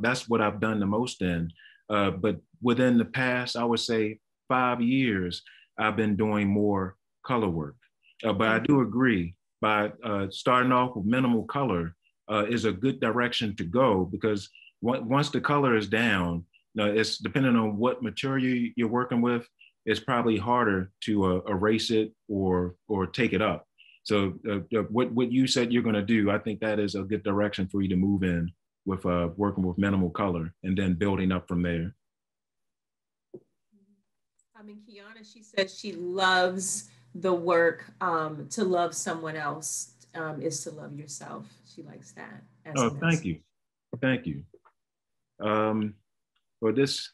That's what I've done the most in. But within the past, I would say 5 years, I've been doing more color work. But I do agree, by starting off with minimal color is a good direction to go, because once the color is down, it's depending on what material you're working with, it's probably harder to erase it or take it up. So what you said you're going to do, I think that is a good direction for you to move in with working with minimal color and then building up from there. Kiana, she says she loves the work. To love someone else is to love yourself. She likes that. Thank you. Thank you. For this,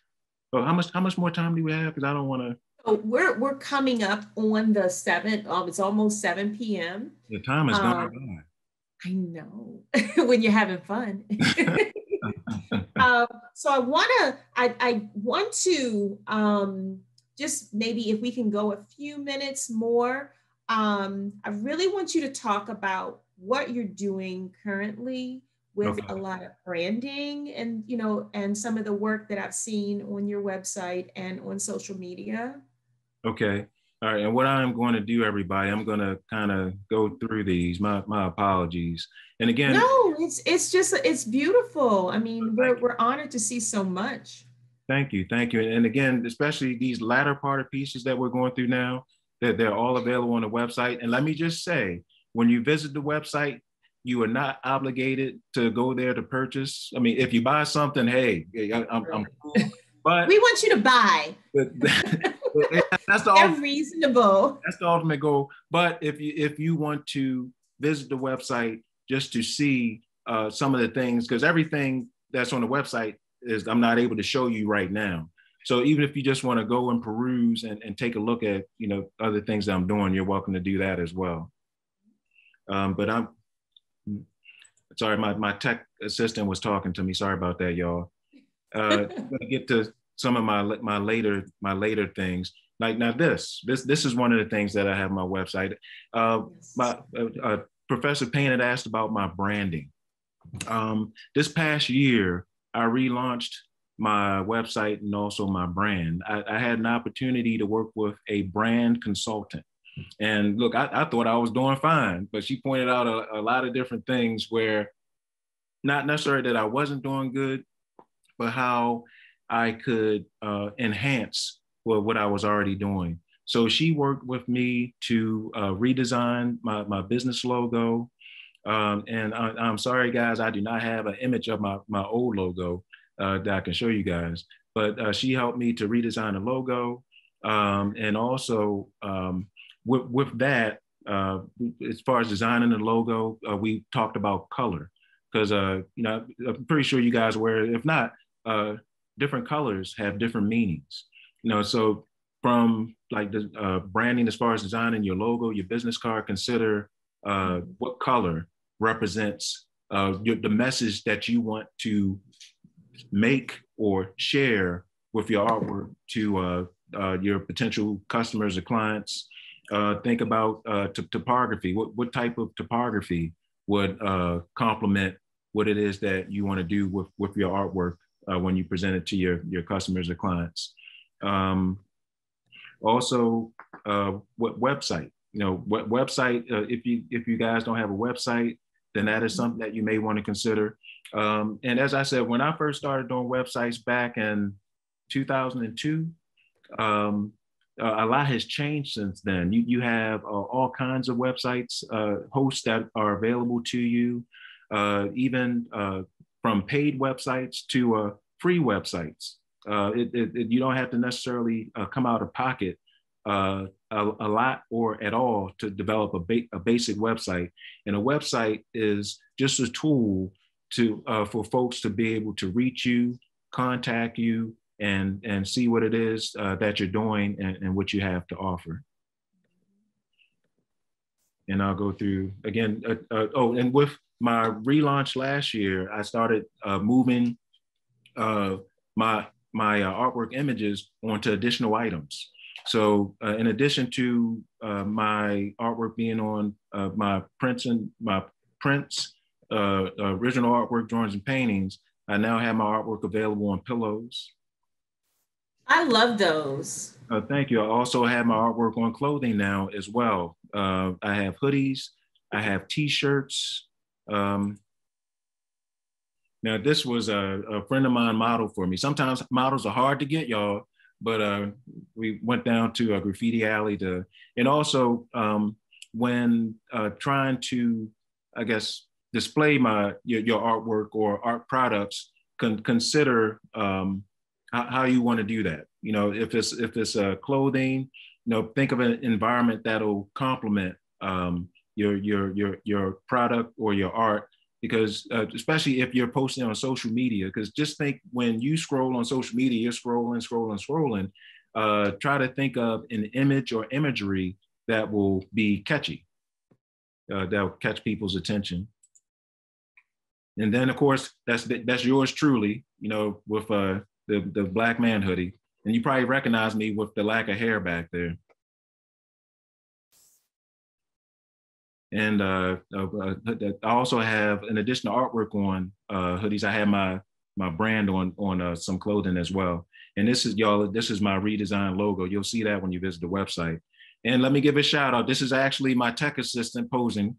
how much more time do we have? Because I don't want to. So we're coming up on the 7th. It's almost 7 p.m. The time is gone by. I know when you're having fun. So I want to just maybe if we can go a few minutes more. I really want you to talk about what you're doing currently with a lot of branding and, and some of the work that I've seen on your website and on social media. Okay. All right. And what I'm going to do, everybody, I'm going to kind of go through these. My apologies. And again, no, it's beautiful. I mean, we're honored to see so much. Thank you. Thank you. And again, especially these latter part of pieces that we're going through now, that they're all available on the website. And let me just say, when you visit the website, you are not obligated to go there to purchase. I mean, if you buy something, hey, I'm cool. But we want you to buy. That's the reasonable. That's the ultimate goal. But if you want to visit the website just to see some of the things, because everything that's on the website is I'm not able to show you right now. So even if you just want to go and peruse and take a look at, you know, other things that I'm doing, you're welcome to do that as well. But I'm sorry, my tech assistant was talking to me. Sorry about that, y'all. I'm gonna get to some of my later things. Like now, this is one of the things that I have on my website. Professor Payne had asked about my branding. This past year, I relaunched my website and also my brand. I had an opportunity to work with a brand consultant. And look, I thought I was doing fine, but she pointed out a lot of different things where not necessarily that I wasn't doing good, but how I could enhance what I was already doing. So she worked with me to redesign my business logo. And I'm sorry, guys, I do not have an image of my old logo that I can show you guys, but she helped me to redesign the logo. And also with that, as far as designing the logo, we talked about color, because you know, I'm pretty sure you guys are aware, if not, different colors have different meanings. You know, so from like the branding, as far as designing your logo, your business card, consider what color represents the message that you want to make or share with your artwork to your potential customers or clients. Think about typography. What type of typography would complement what it is that you want to do with your artwork when you present it to your customers or clients. Also, what website? You know, what website? If you guys don't have a website, then that is something that you may want to consider. And as I said, when I first started doing websites back in 2002, a lot has changed since then. You have all kinds of websites, hosts that are available to you, even from paid websites to free websites. You don't have to necessarily come out of pocket a lot or at all to develop a basic website. And a website is just a tool for folks to be able to reach you, contact you, and see what it is that you're doing and what you have to offer. And I'll go through again. And with my relaunch last year, I started moving my artwork images onto additional items. So in addition to my artwork being on my prints, original artwork, drawings, and paintings, I now have my artwork available on pillows. I love those. Thank you. I also have my artwork on clothing now as well. I have hoodies, I have t-shirts. Now this was a friend of mine modeled for me. Sometimes models are hard to get, y'all, but we went down to a graffiti alley and also when trying to, I guess, display your artwork or art products, consider how you want to do that. You know, if it's clothing, you know, think of an environment that'll complement your product or your art, because especially if you're posting on social media, because just think when you scroll on social media, you're scrolling. Try to think of an image or imagery that will be catchy, that will catch people's attention. And then of course, that's yours truly, you know, with the Black Man hoodie. And you probably recognize me with the lack of hair back there. And I also have an additional artwork on hoodies. I have my brand on some clothing as well. And this is my redesigned logo. You'll see that when you visit the website. And let me give a shout out. This is actually my tech assistant posing.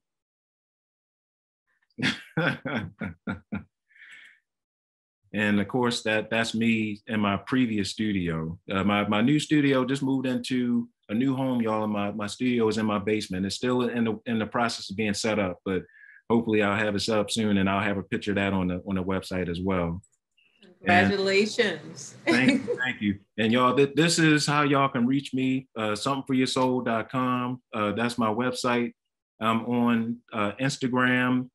And of course, that's me in my previous studio. My new studio just moved into a new home, y'all. My studio is in my basement. It's still in the process of being set up, but hopefully I'll have it set up soon, and I'll have a picture of that on the website as well. Congratulations. Thank you. And y'all, this is how y'all can reach me, somethingforyoursoul.com. That's my website. I'm on Instagram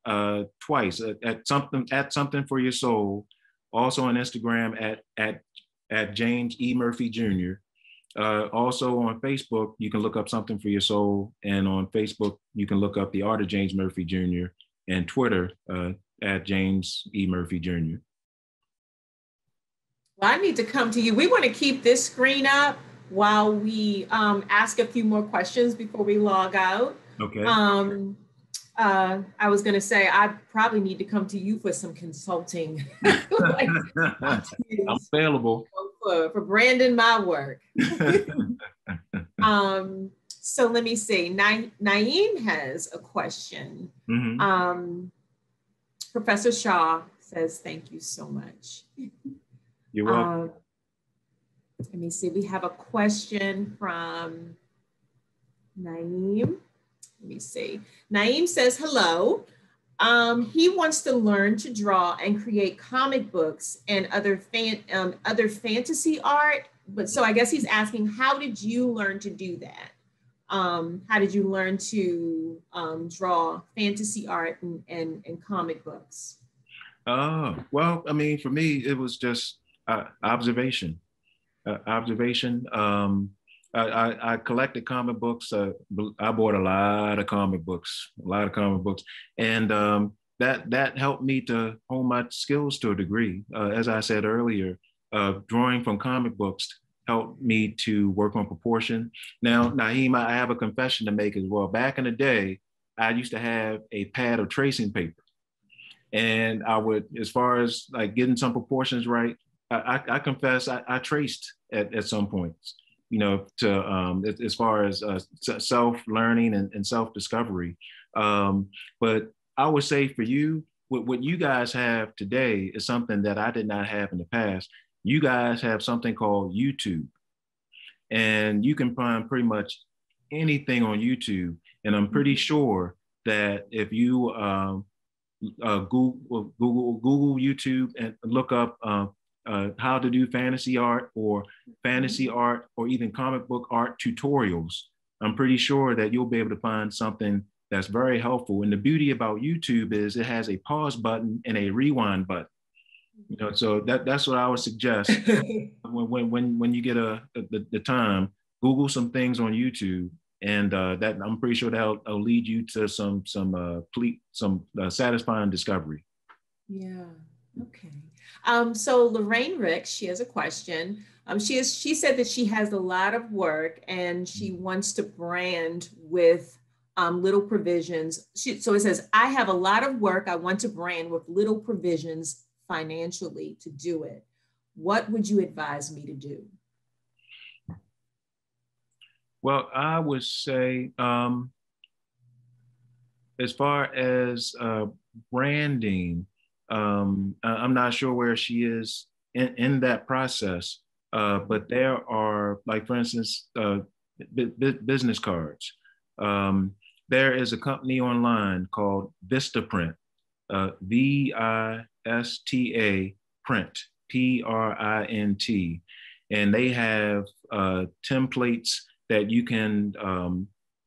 twice at something for your soul. Also on Instagram at James E. Murphy Jr. Also on Facebook, you can look up Something for Your Soul, and on Facebook you can look up The Art of James Murphy Jr. and Twitter at James E. Murphy Jr. Well, I need to come to you. We want to keep this screen up while we ask a few more questions before we log out. Okay. I was going to say, I probably need to come to you for some consulting. Like, I'm available. For branding my work. So let me see. Naeem has a question. Mm-hmm. Professor Shaw says, thank you so much. You're welcome. Let me see. We have a question from Naeem. Let me see. Naeem says, hello. He wants to learn to draw and create comic books and other fantasy art. But so I guess he's asking, how did you learn to do that? How did you learn to draw fantasy art and comic books? Well, I mean, for me, it was just observation. I collected comic books. I bought a lot of comic books, and that helped me to hone my skills to a degree. As I said earlier, drawing from comic books helped me to work on proportion. Now, Naeem, I have a confession to make as well. Back in the day, I used to have a pad of tracing paper, and I would, as far as like getting some proportions right, I confess I traced at some points, you know, to as far as self-learning and self-discovery. But I would say for you, what you guys have today is something that I did not have in the past. You guys have something called YouTube, and you can find pretty much anything on YouTube. And I'm pretty sure that if you Google YouTube and look up how to do fantasy art or even comic book art tutorials, I'm pretty sure that you'll be able to find something that's very helpful. And the beauty about YouTube is it has a pause button and a rewind button. You know, so that's what I would suggest when you get the time. Google some things on YouTube, and that I'm pretty sure that'll lead you to some satisfying discovery. Yeah. Okay. So Lorraine Ricks, she has a question. She said that she has a lot of work and she wants to brand with little provisions. So it says, I have a lot of work I want to brand with little provisions financially to do it. What would you advise me to do? Well, I would say, as far as branding, I'm not sure where she is in that process, but there are, like, for instance, business cards. There is a company online called Vistaprint, VISTA print, PRINT, and they have templates that you can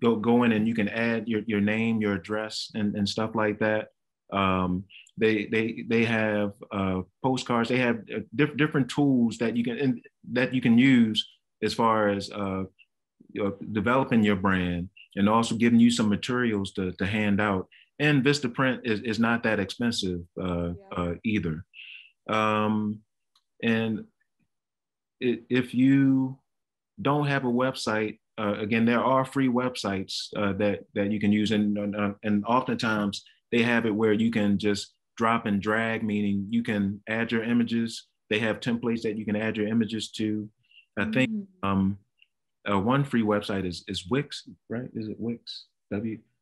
go in and you can add your name, your address, and stuff like that. They have postcards. They have different tools that you can use as far as developing your brand, and also giving you some materials to hand out. And Vistaprint is not that expensive either. And if you don't have a website, again, there are free websites that you can use, and oftentimes they have it where you can just drop and drag, meaning you can add your images. They have templates that you can add your images to. I think one free website is Wix, right? Is it Wix?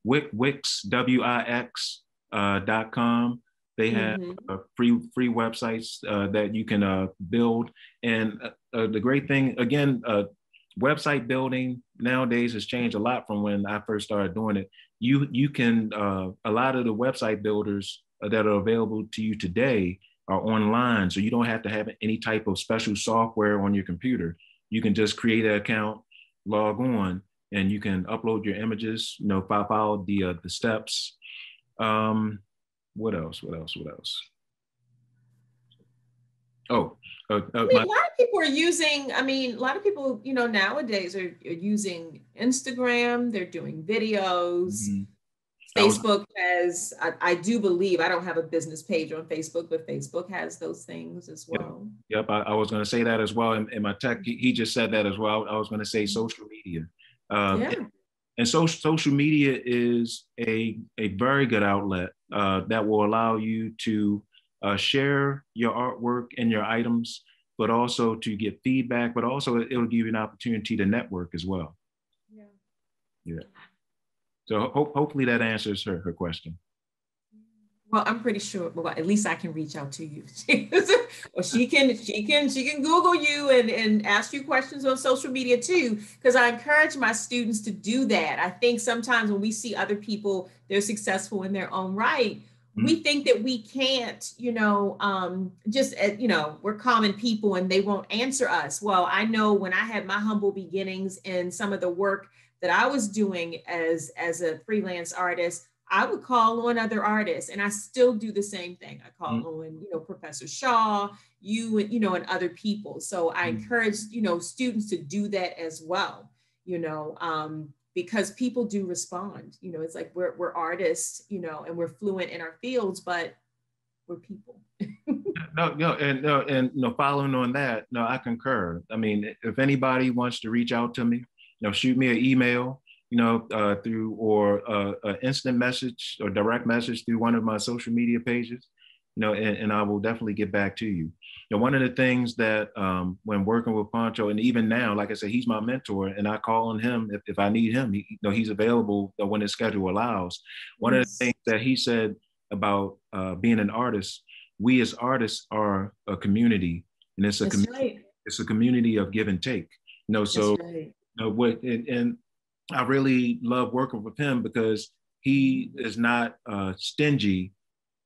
Wix, Wix.com. They have free websites that you can build. And the great thing, again, website building nowadays has changed a lot from when I first started doing it. You can, a lot of the website builders that are available to you today are online. So you don't have to have any type of special software on your computer. You can just create an account, log on, and you can upload your images, follow the steps. What else? Oh, I mean, a lot of people are using, a lot of people, nowadays are using Instagram, they're doing videos. Mm-hmm. Facebook has, I do believe, I don't have a business page on Facebook, but Facebook has those things as well. Yep, I was going to say that as well. In my tech, he just said that as well. I was going to say social media. And social media is a very good outlet that will allow you to share your artwork and your items, but also to get feedback, but also it'll give you an opportunity to network as well. Yeah. So hopefully that answers her question. Well, I'm pretty sure. Well, at least I can reach out to you, or she can Google you and ask you questions on social media too. Because I encourage my students to do that. I think sometimes when we see other people, they're successful in their own right. Mm-hmm. We think that we can't, we're common people and they won't answer us. Well, I know when I had my humble beginnings in some of the work that I was doing as a freelance artist, I would call on other artists, and I still do the same thing. I call on, Professor Shaw, and other people. So I encourage, students to do that as well, because people do respond. It's like we're artists, and we're fluent in our fields, but we're people. And following on that, I concur. I mean, if anybody wants to reach out to me, shoot me an email, through or an instant message or direct message through one of my social media pages, and I will definitely get back to you. One of the things that when working with Pancho, and even now, like I said, he's my mentor, and I call on him if I need him. He's available when his schedule allows. One of the things that he said about being an artist, we as artists are a community, and it's a community. It's a community of give and take. So. And I really love working with him because he is not stingy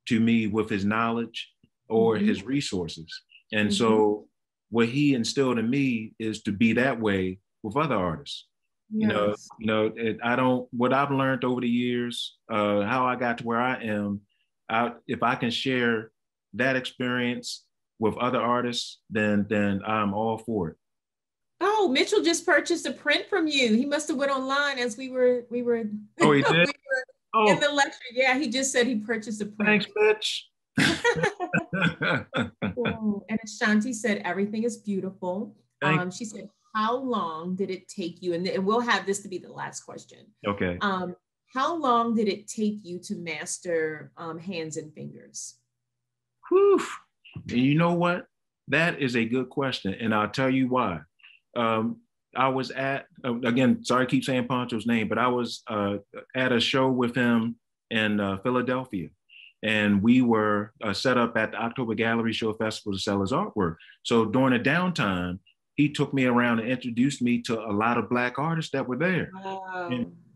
to me with his knowledge or his resources. And so what he instilled in me is to be that way with other artists. Yes. What I've learned over the years, how I got to where I am, if I can share that experience with other artists, then I'm all for it. Oh, Mitchell just purchased a print from you. He must have went online as we were. Oh, he did? In the lecture. Yeah, he just said he purchased a print. Thanks, Mitch. And Ashanti said everything is beautiful. She said, how long did it take you? And we'll have this to be the last question. Okay. How long did it take you to master hands and fingers? Whew. And you know what? That is a good question, and I'll tell you why. I was at, again, sorry I keep saying Pancho's name, but I was at a show with him in Philadelphia. And we were set up at the October Gallery Show Festival to sell his artwork. So during the downtime, he took me around and introduced me to a lot of Black artists that were there. Wow.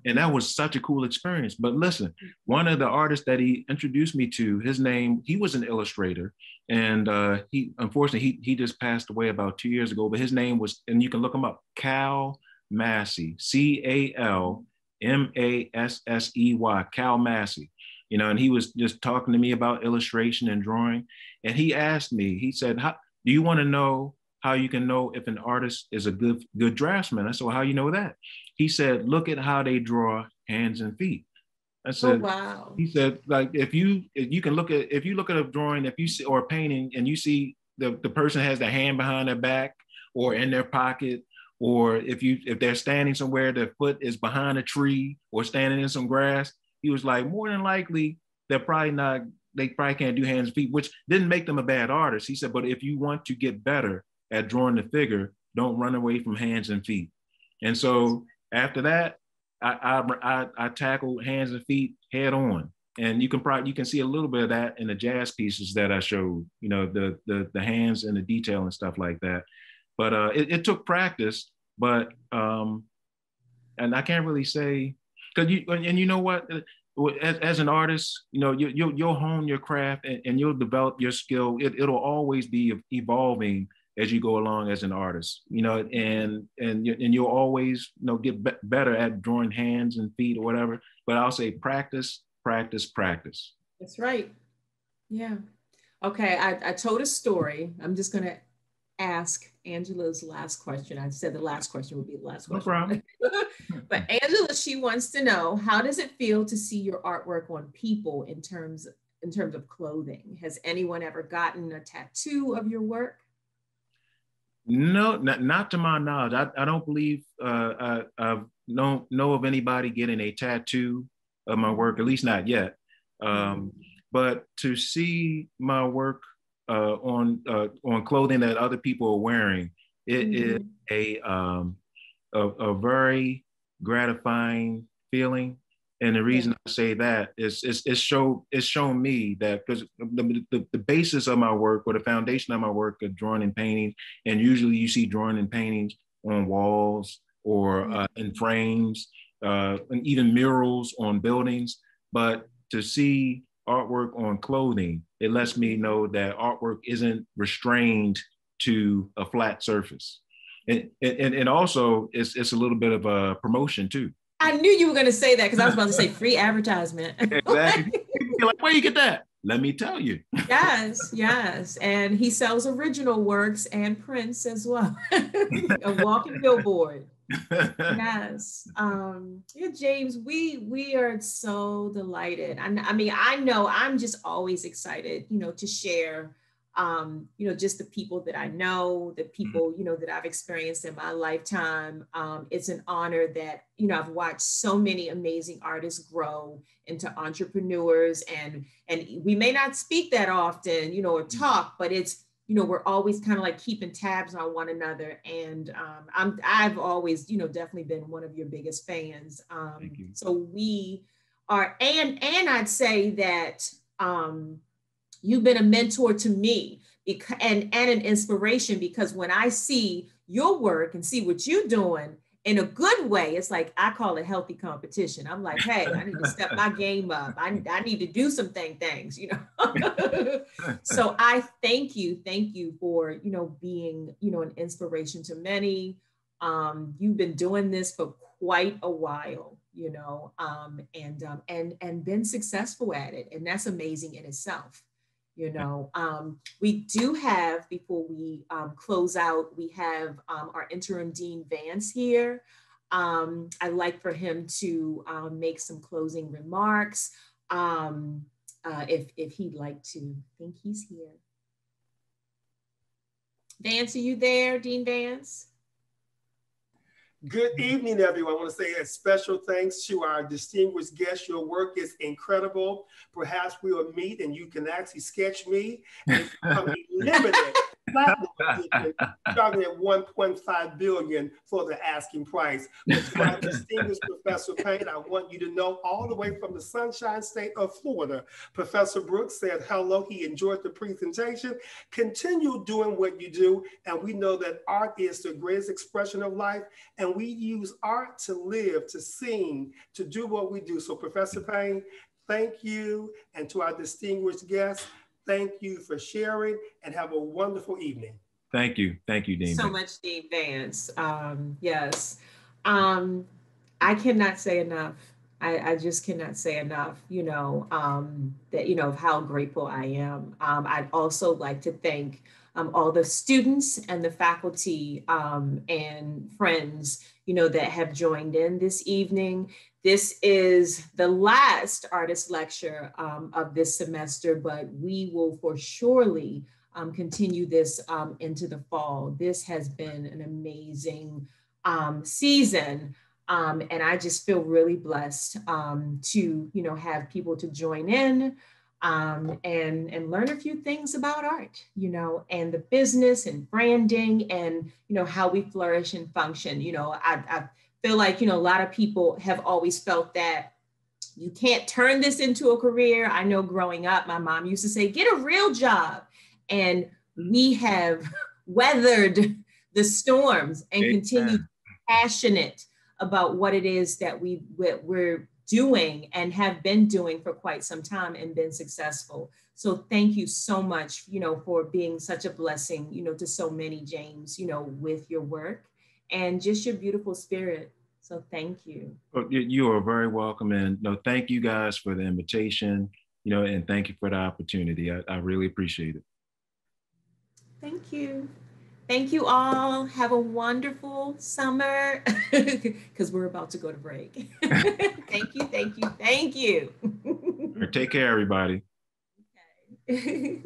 And that was such a cool experience. But listen, one of the artists that he introduced me to, his name, he was an illustrator. And unfortunately, he just passed away about 2 years ago, but his name was, and you can look him up, Cal Massey, CalMassey, Cal Massey, and he was just talking to me about illustration and drawing. And he asked me, he said, do you want to know how you can know if an artist is a good draftsman? I said, well, how you know that? He said, look at how they draw hands and feet. I said, oh, wow. He said, like, if you look at a drawing, if you see, or a painting, and you see the person has their hand behind their back or in their pocket, or if they're standing somewhere, their foot is behind a tree or standing in some grass, he was like, more than likely, they probably can't do hands and feet, which didn't make them a bad artist. He said, but if you want to get better at drawing the figure, don't run away from hands and feet. And so after that, I tackled hands and feet head on, and you can see a little bit of that in the jazz pieces that I showed. The hands and the detail and stuff like that. But it took practice. But and I can't really say, because you know what, as an artist, you'll hone your craft and you'll develop your skill. It'll always be evolving as you go along as an artist, and you'll always, get better at drawing hands and feet or whatever. But I'll say practice, practice, practice. That's right. Yeah. Okay. I told a story. I'm just going to ask Angela's last question. I said the last question would be the last question. No problem. But Angela, she wants to know, how does it feel to see your artwork on people in terms of clothing? Has anyone ever gotten a tattoo of your work? No, not to my knowledge. I don't believe I don't know of anybody getting a tattoo of my work, at least not yet. But to see my work on clothing that other people are wearing, it is a very gratifying feeling. And the reason I say that is it's shown me that, because the basis of my work, or the foundation of my work, are drawing and painting. And usually you see drawing and paintings on walls or in frames, and even murals on buildings. But to see artwork on clothing, it lets me know that artwork isn't restrained to a flat surface. And also it's a little bit of a promotion too. I knew you were going to say that, because I was about to say free advertisement. Exactly. You're like, where you get that? Let me tell you. Yes. And he sells original works and prints as well. A walking billboard. Yes. Yeah, James, we are so delighted. I mean, I know I'm just always excited, to share just the people that I know, the people, that I've experienced in my lifetime. It's an honor that, I've watched so many amazing artists grow into entrepreneurs, and we may not speak that often, or talk, but it's, we're always kind of like keeping tabs on one another. And I've always, definitely been one of your biggest fans. So we are, and I'd say that, you've been a mentor to me, and an inspiration, because when I see your work and see what you're doing in a good way, it's like, I call it healthy competition. I'm like, hey, I need to step my game up. I need to do some things, So I thank you for, being, an inspiration to many. You've been doing this for quite a while, and been successful at it. And that's amazing in itself. We do have, before we close out, we have our interim dean Vance here. I'd like for him to make some closing remarks, if he'd like to. I think he's here. Vance, are you there, Dean Vance? Good evening, everyone. I want to say a special thanks to our distinguished guest. Your work is incredible. Perhaps we will meet and you can actually sketch me and become a limited platinum edition, starting at $1.5 billion for the asking price. But to our distinguished Professor Payne, I want you to know, all the way from the Sunshine State of Florida, Professor Brooks said hello. He enjoyed the presentation. Continue doing what you do. And we know that art is the greatest expression of life. And we use art to live, to sing, to do what we do. So Professor Payne, thank you. And to our distinguished guests, thank you for sharing, and have a wonderful evening. Thank you, Dean. So much, Dean Vance. Yes, I cannot say enough. I just cannot say enough, that, of how grateful I am. I'd also like to thank all the students and the faculty and friends, that have joined in this evening. This is the last artist lecture of this semester, but we will for surely continue this into the fall. This has been an amazing season. And I just feel really blessed to, have people to join in and learn a few things about art, and the business and branding and, how we flourish and function. I feel like, a lot of people have always felt that you can't turn this into a career. I know growing up, my mom used to say, get a real job. And we have weathered the storms and continue passionate about what it is that we're doing and have been doing for quite some time and been successful. So thank you so much, for being such a blessing, to so many, James, with your work and just your beautiful spirit. So thank you. You are very welcome. And thank you guys for the invitation, and thank you for the opportunity. I really appreciate it. Thank you. Thank you all. Have a wonderful summer because we're about to go to break. Thank you, thank you, thank you. Take care, everybody. Okay.